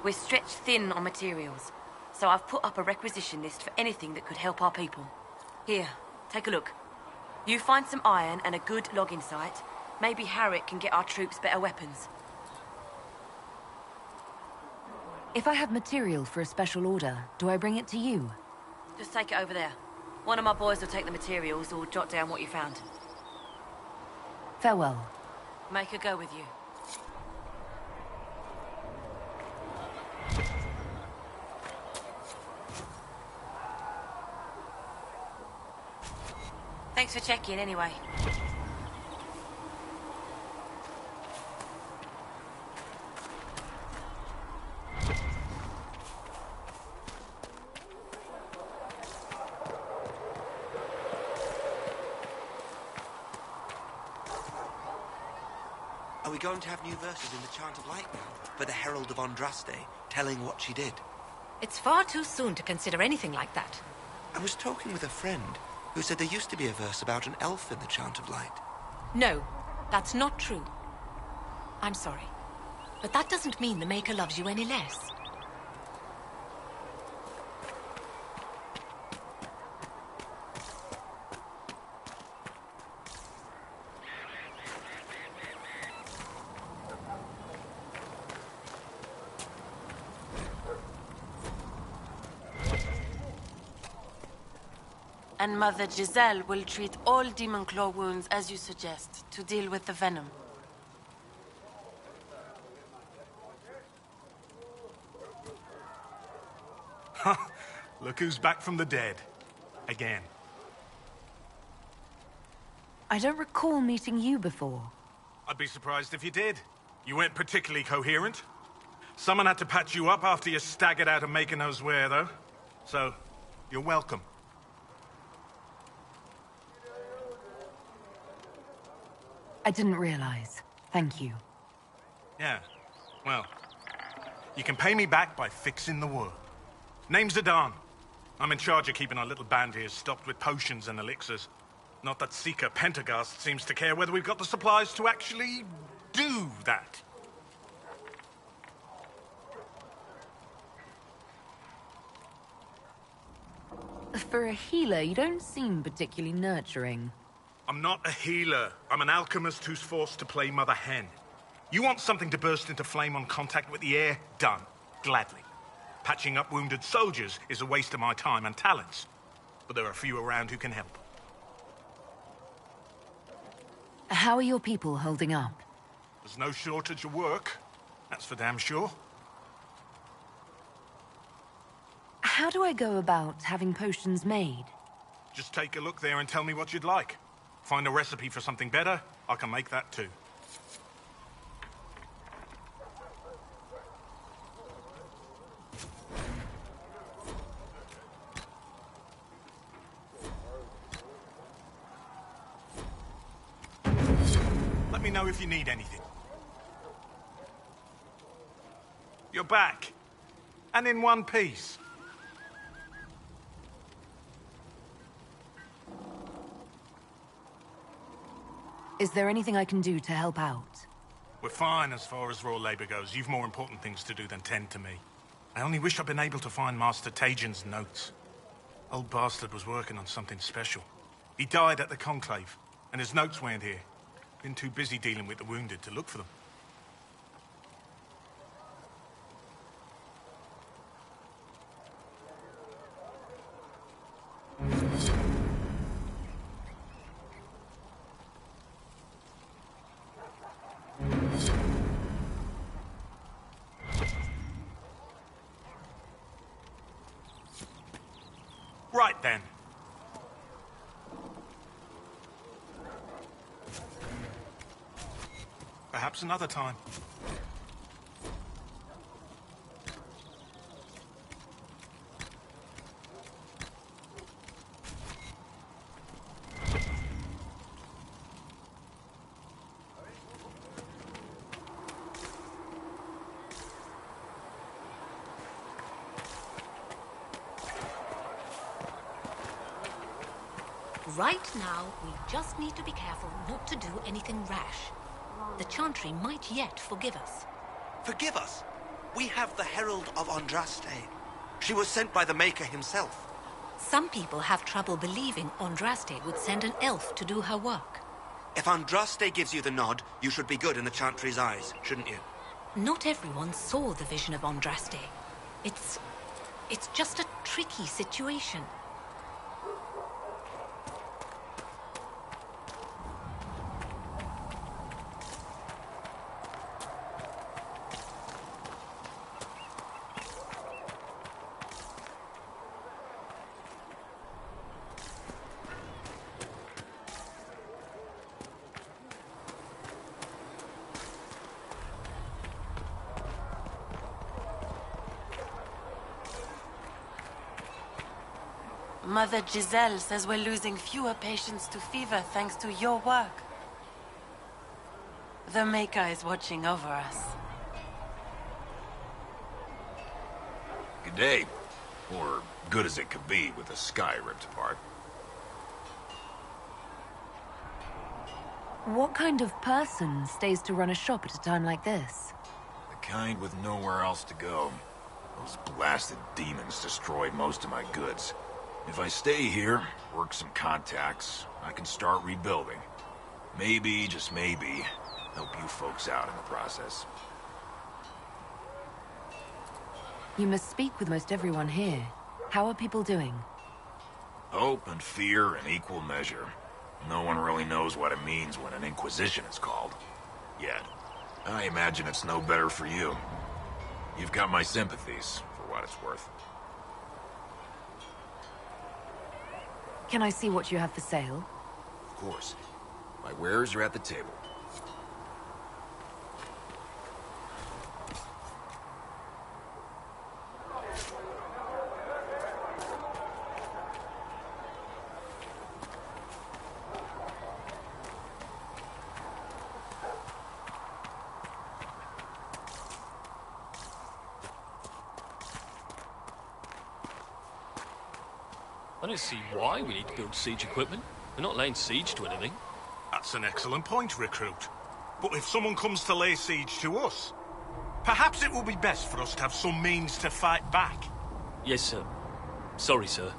We're stretched thin on materials, so I've put up a requisition list for anything that could help our people. Here, take a look. You find some iron and a good logging site, maybe Harrick can get our troops better weapons. If I have material for a special order, do I bring it to you? Just take it over there. One of my boys will take the materials or jot down what you found. Farewell. Make her go with you. Thanks for checking, anyway. Are we going to have new verses in the Chant of Light now, for the Herald of Andraste, telling what she did? It's far too soon to consider anything like that. I was talking with a friend who said there used to be a verse about an elf in the Chant of Light. No, that's not true. I'm sorry, but that doesn't mean the Maker loves you any less. And Mother Giselle will treat all demon claw wounds as you suggest, to deal with the venom. Look who's back from the dead. Again. I don't recall meeting you before. I'd be surprised if you did. You weren't particularly coherent. Someone had to patch you up after you staggered out of Maker knows where, though. So, you're welcome. I didn't realize. Thank you. Yeah, well, you can pay me back by fixing the world. Name's Adan. I'm in charge of keeping our little band here stocked with potions and elixirs. Not that Seeker Pentagast seems to care whether we've got the supplies to actually do that. For a healer, you don't seem particularly nurturing. I'm not a healer. I'm an alchemist who's forced to play Mother Hen. You want something to burst into flame on contact with the air? Done. Gladly. Patching up wounded soldiers is a waste of my time and talents. But there are a few around who can help. How are your people holding up? There's no shortage of work. That's for damn sure. How do I go about having potions made? Just take a look there and tell me what you'd like. Find a recipe for something better, I can make that too. Let me know if you need anything. You're back. And in one piece. Is there anything I can do to help out? We're fine as far as raw labor goes. You've more important things to do than tend to me. I only wish I'd been able to find Master Tajin's notes. Old bastard was working on something special. He died at the Conclave, and his notes weren't here. Been too busy dealing with the wounded to look for them. Right then. Perhaps another time. Right now, we just need to be careful not to do anything rash. The Chantry might yet forgive us. Forgive us? We have the Herald of Andraste. She was sent by the Maker himself. Some people have trouble believing Andraste would send an elf to do her work. If Andraste gives you the nod, you should be good in the Chantry's eyes, shouldn't you? Not everyone saw the vision of Andraste. It's just a tricky situation. Mother Giselle says we're losing fewer patients to fever thanks to your work. The Maker is watching over us. Good day. Or good as it could be with the sky ripped apart. What kind of person stays to run a shop at a time like this? The kind with nowhere else to go. Those blasted demons destroyed most of my goods. If I stay here, work some contacts, I can start rebuilding. Maybe, just maybe, help you folks out in the process. You must speak with most everyone here. How are people doing? Hope and fear in equal measure. No one really knows what it means when an Inquisition is called. Yet. I imagine it's no better for you. You've got my sympathies, for what it's worth. Can I see what you have for sale? Of course. My wares are at the table. I don't see why we need to build siege equipment. We're not laying siege to anything. That's an excellent point, Recruit. But if someone comes to lay siege to us, perhaps it will be best for us to have some means to fight back. Yes, sir. Sorry, sir.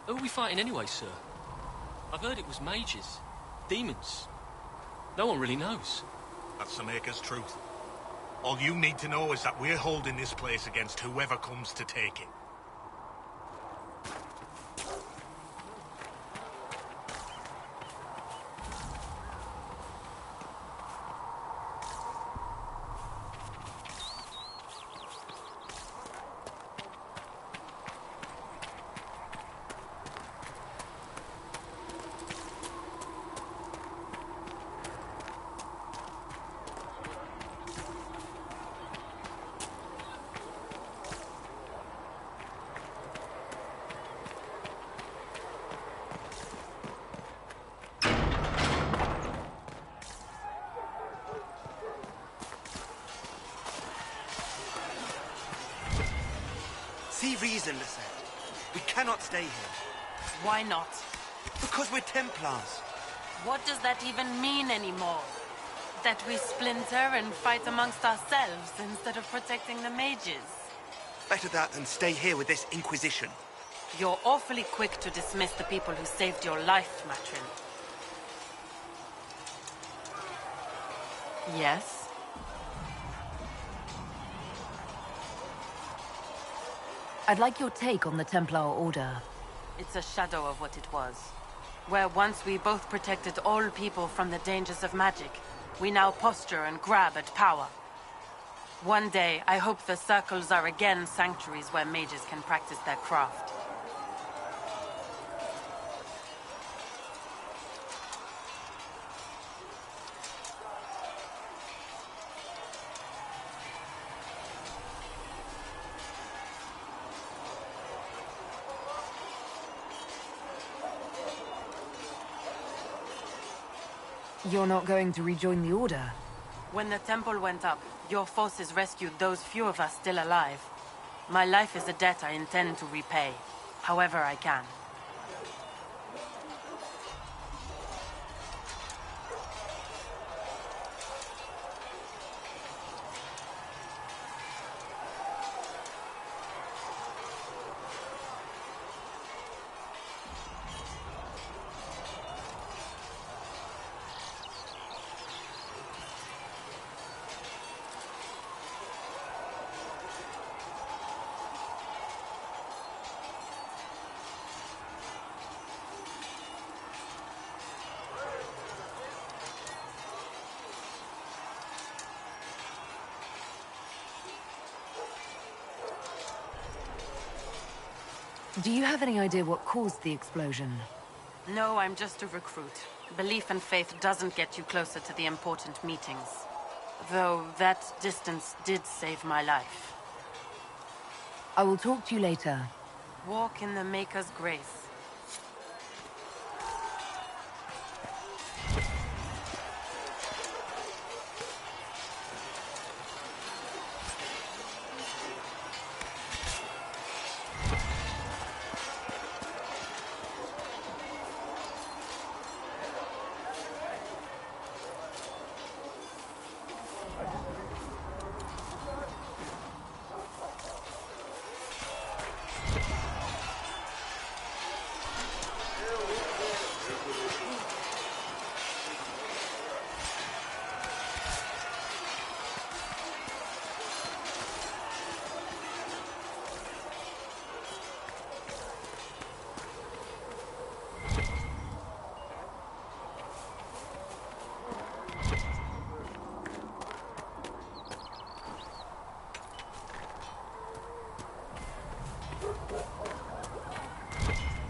Who are we fighting anyway, sir? I've heard it was mages. Demons. No one really knows. That's the Maker's truth. All you need to know is that we're holding this place against whoever comes to take it. See reason, Lissette. We cannot stay here. Why not? Because we're Templars. What does that even mean anymore? That we splinter and fight amongst ourselves instead of protecting the mages? Better that than stay here with this Inquisition. You're awfully quick to dismiss the people who saved your life, Matrin. Yes? I'd like your take on the Templar Order. It's a shadow of what it was. Where once we both protected all people from the dangers of magic, we now posture and grab at power. One day, I hope the circles are again sanctuaries where mages can practice their craft. You're not going to rejoin the Order? When the temple went up, your forces rescued those few of us still alive. My life is a debt I intend to repay, however I can. Do you have any idea what caused the explosion? No, I'm just a recruit. Belief and faith doesn't get you closer to the important meetings. Though that distance did save my life. I will talk to you later. Walk in the Maker's grace.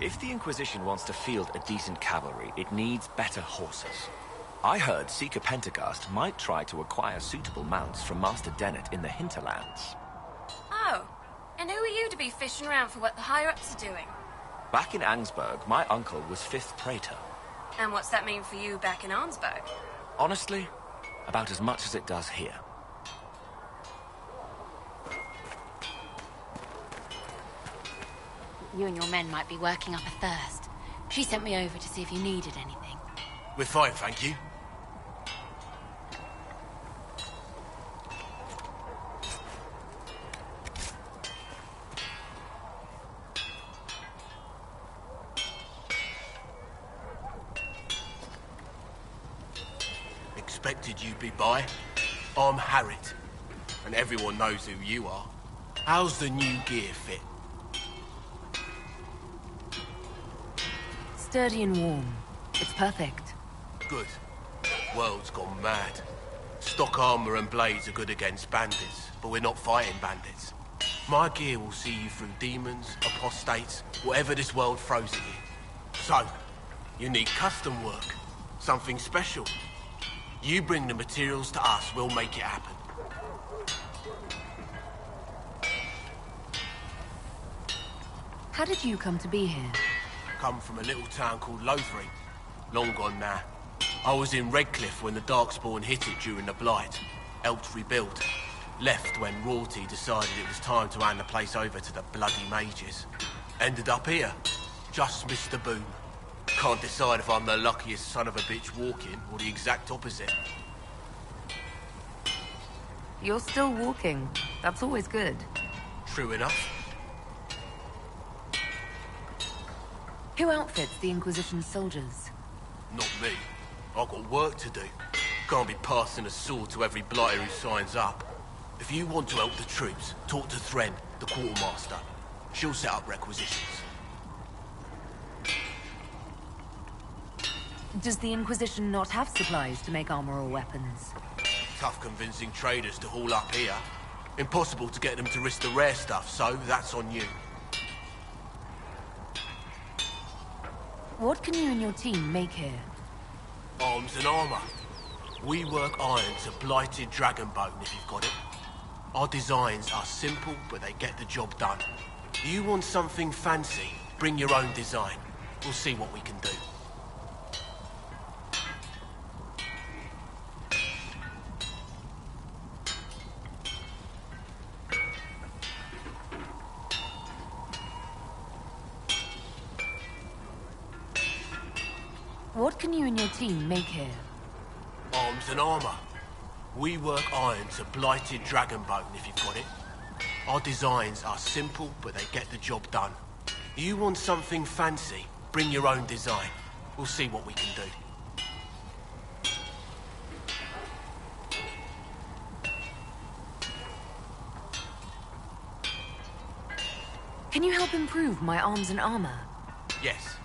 If the Inquisition wants to field a decent cavalry, it needs better horses. I heard Seeker Pentecost might try to acquire suitable mounts from Master Dennett in the hinterlands. Oh, and who are you to be fishing around for what the higher-ups are doing? Back in Angsburg, my uncle was 5th Praetor. And what's that mean for you back in Arnsberg? Honestly, about as much as it does here. You and your men might be working up a thirst. She sent me over to see if you needed anything. We're fine, thank you. expected you'd be by. I'm Harriet, and everyone knows who you are. How's the new gear fit? Sturdy and warm. It's perfect. Good. World's gone mad. Stock armor and blades are good against bandits, but we're not fighting bandits. My gear will see you through demons, apostates, whatever this world throws at you. So, you need custom work. Something special. You bring the materials to us, we'll make it happen. How did you come to be here? Come from a little town called Lothring. Long gone now. I was in Redcliffe when the Darkspawn hit it during the Blight. Helped rebuild. Left when royalty decided it was time to hand the place over to the bloody mages. Ended up here. Just missed the boom. Can't decide if I'm the luckiest son of a bitch walking or the exact opposite. You're still walking. That's always good. True enough. Who outfits the Inquisition's soldiers? Not me. I've got work to do. Can't be passing a sword to every blighter who signs up. If you want to help the troops, talk to Thren, the quartermaster. She'll set up requisitions. Does the Inquisition not have supplies to make armor or weapons? Tough convincing traders to haul up here. Impossible to get them to risk the rare stuff, so that's on you. What can you and your team make here? Arms and armor. We work iron to blighted dragon bone, if you've got it. Our designs are simple, but they get the job done. You want something fancy, bring your own design. We'll see what we can do. What can you and your team make here? Arms and armor. We work iron to blighted dragon bone, if you've got it. Our designs are simple, but they get the job done. You want something fancy, bring your own design. We'll see what we can do. Can you help improve my arms and armor? Yes.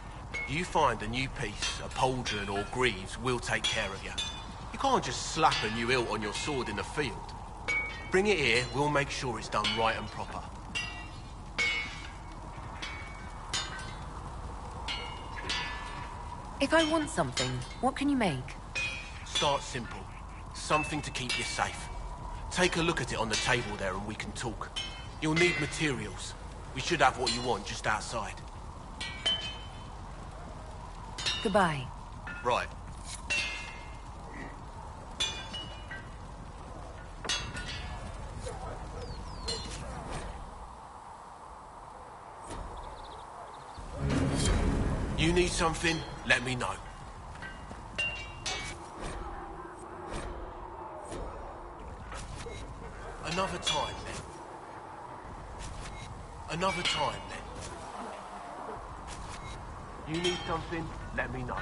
You find a new piece, a pauldron or greaves, we'll take care of you. You can't just slap a new hilt on your sword in the field. Bring it here, we'll make sure it's done right and proper. If I want something, what can you make? Start simple. Something to keep you safe. Take a look at it on the table there and we can talk. You'll need materials. We should have what you want just outside. Goodbye. Right. You need something? Let me know. Another time, then. Another time, then. You need something? Let me know.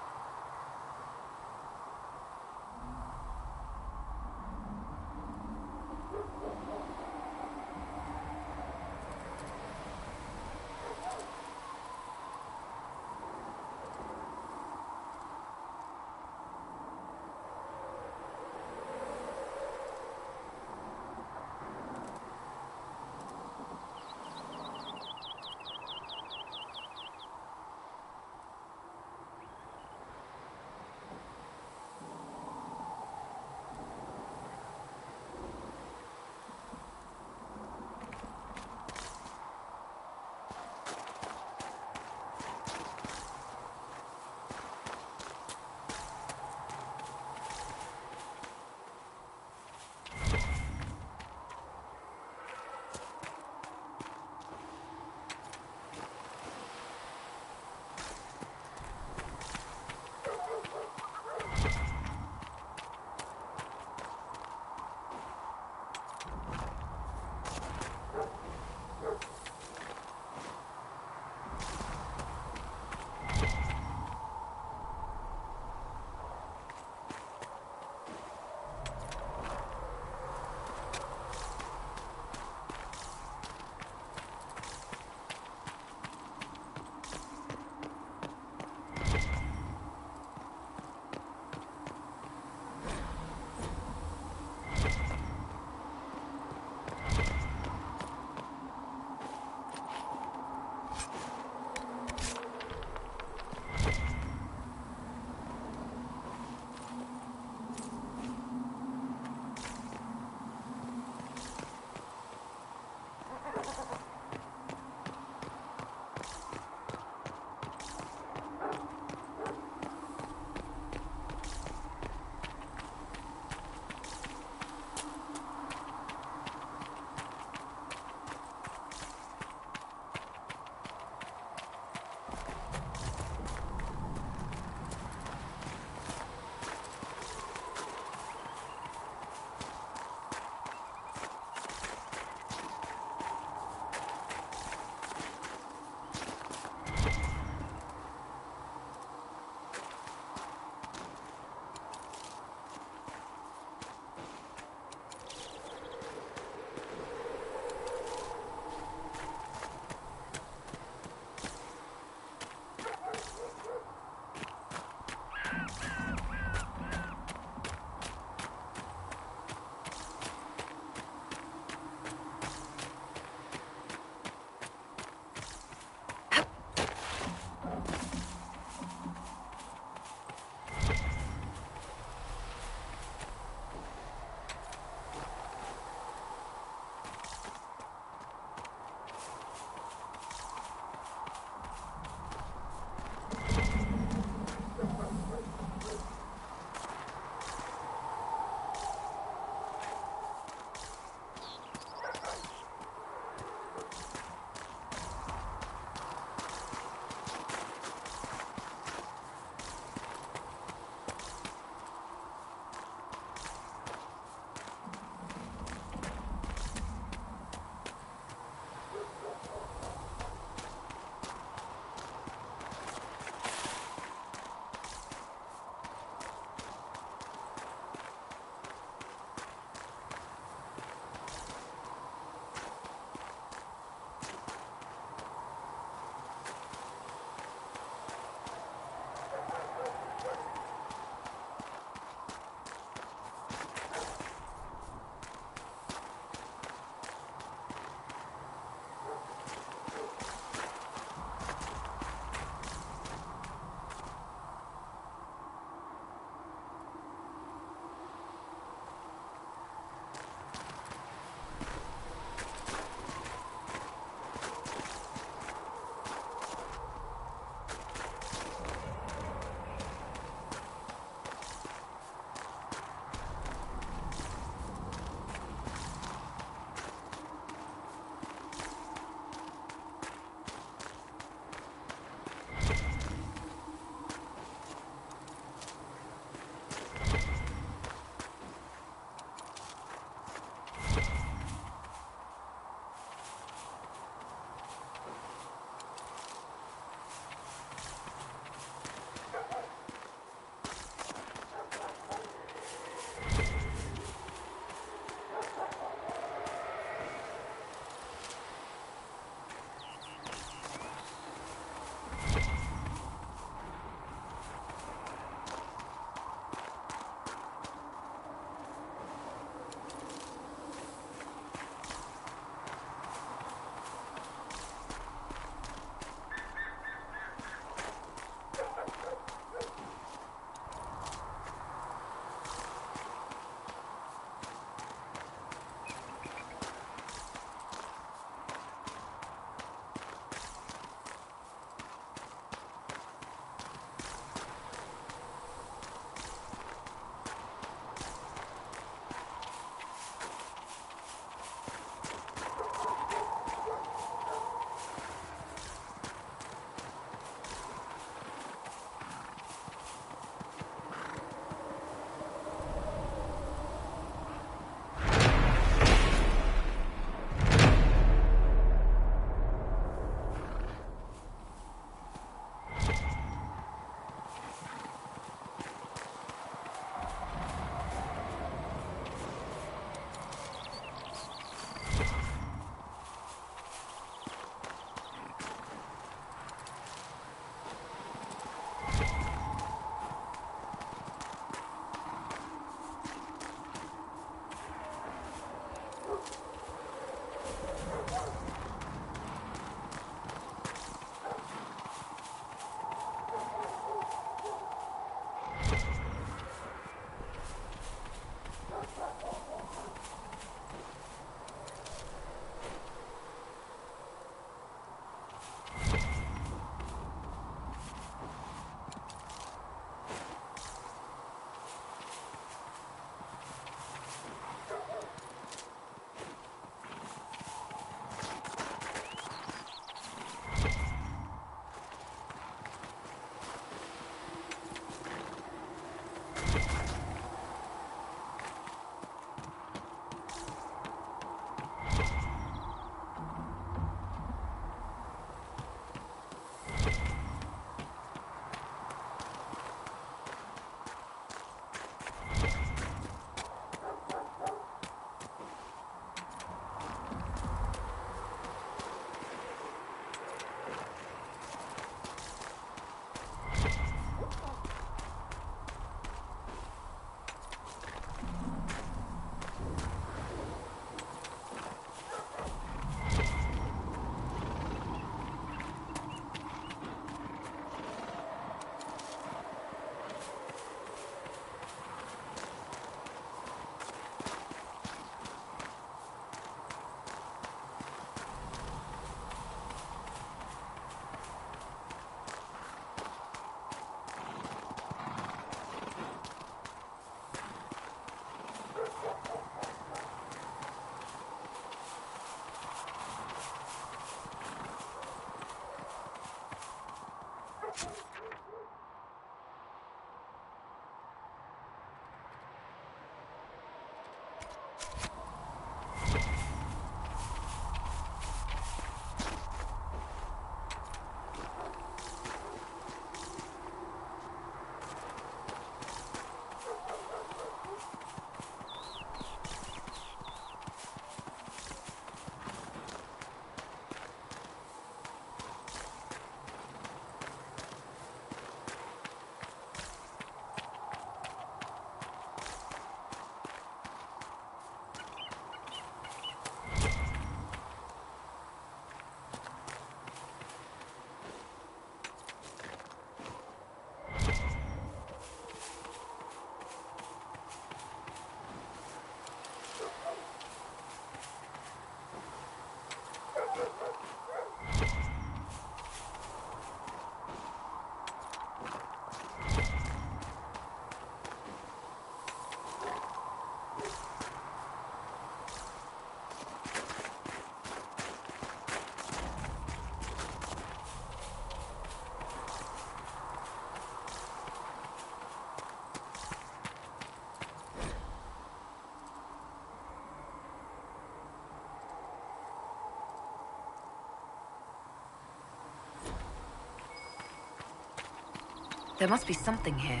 There must be something here.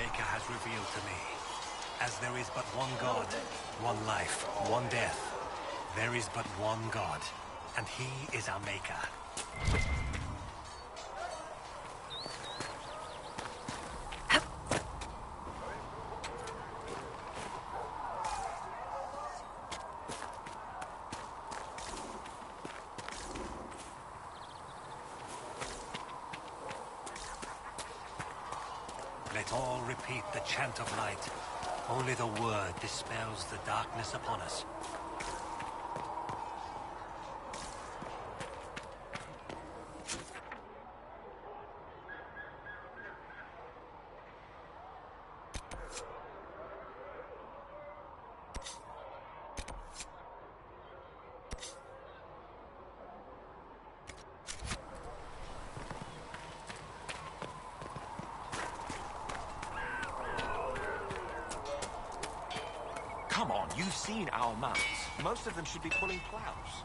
Maker has revealed to me. As there is but one God, one life, one death, there is but one God, and he is our Maker. Let all repeat the chant of light. Only the word dispels the darkness upon us. Come on, you've seen our mounts. Most of them should be pulling plows.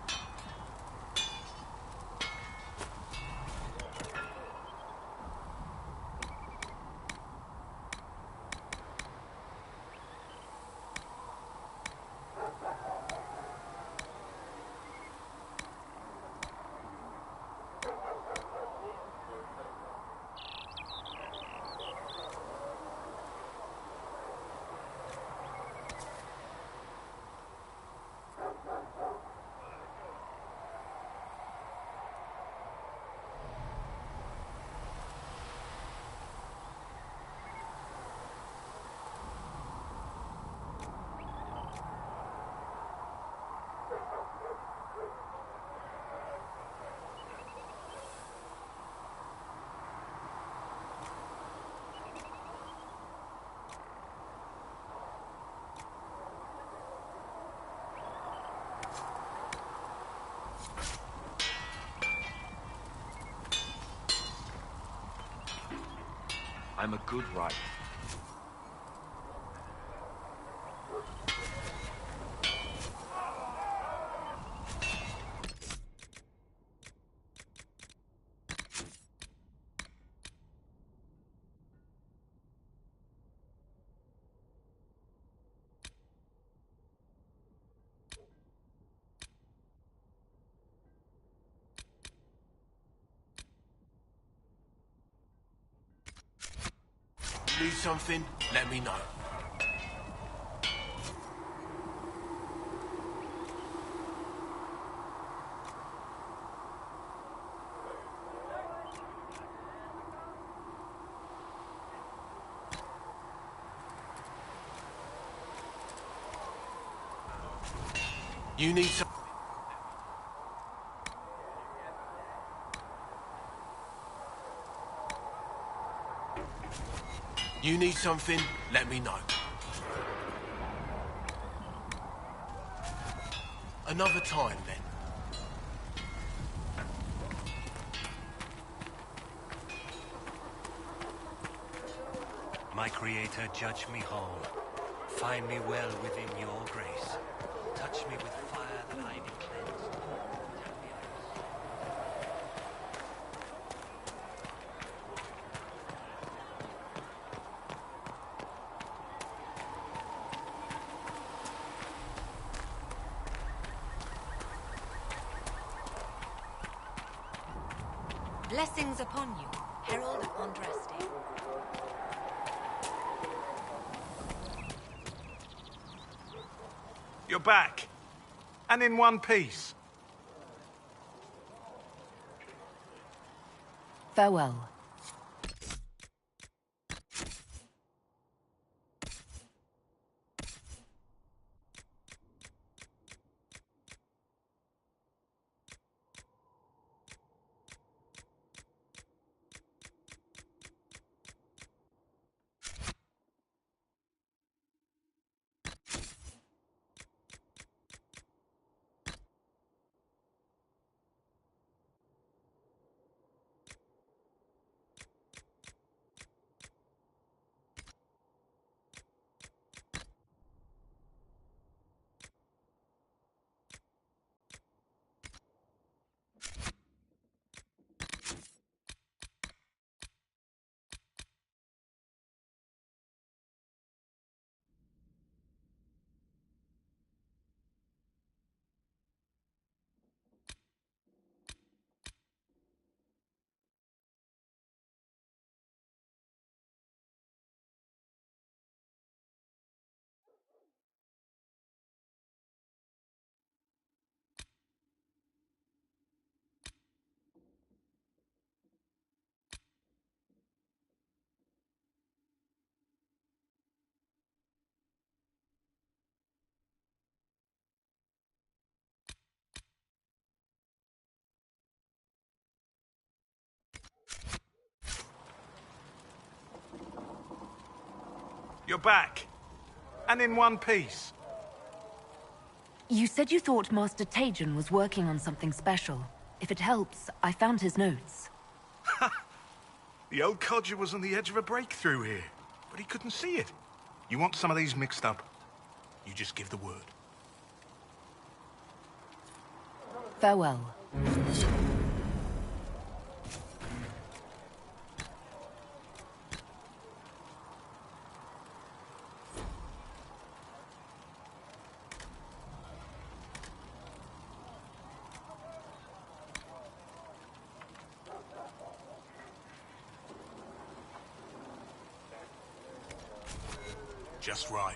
I'm a good writer. Need something? Let me know. You need some... You need something? Let me know. Another time, then. My Creator, judge me whole. Find me well within your grace. Touch me with fire that I be cleansed. Blessings upon you, Herald of Andraste. You're back. And in one piece. Farewell. You're back. And in one piece. You said you thought Master Tajan was working on something special. If it helps, I found his notes. The old codger was on the edge of a breakthrough here, but he couldn't see it. You want some of these mixed up? You just give the word. Farewell. Just right.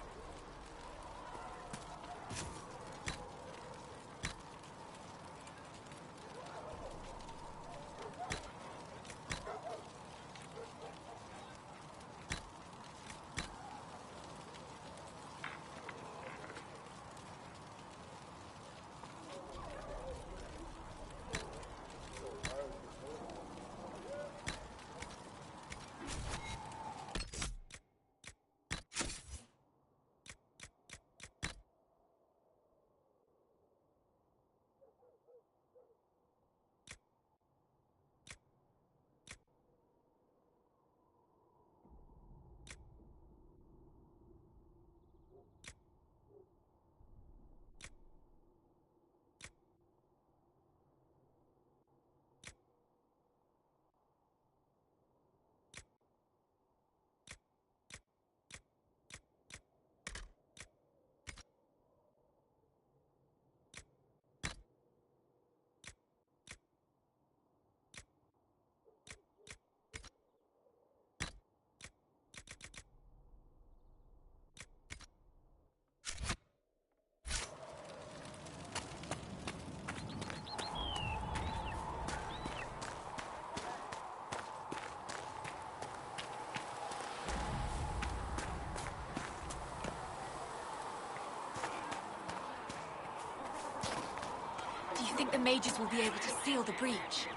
Do you think the mages will be able to seal the breach?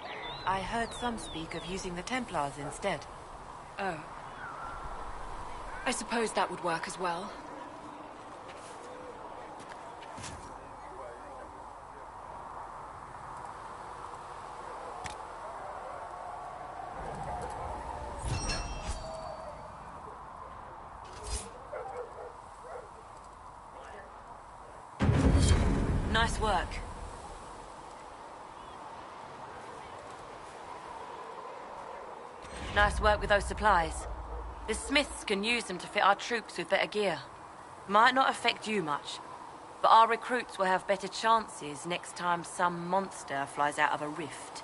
I heard some speak of using the Templars instead. Oh. I suppose that would work as well. Nice work. Nice work with those supplies. The smiths can use them to fit our troops with better gear. Might not affect you much, but our recruits will have better chances next time some monster flies out of a rift.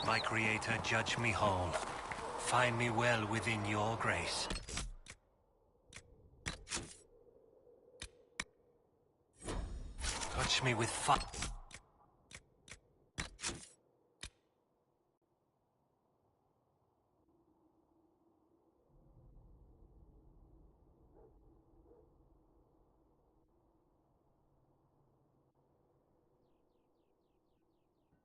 My Creator, judge me whole. Find me well within your grace. Touch me with fire.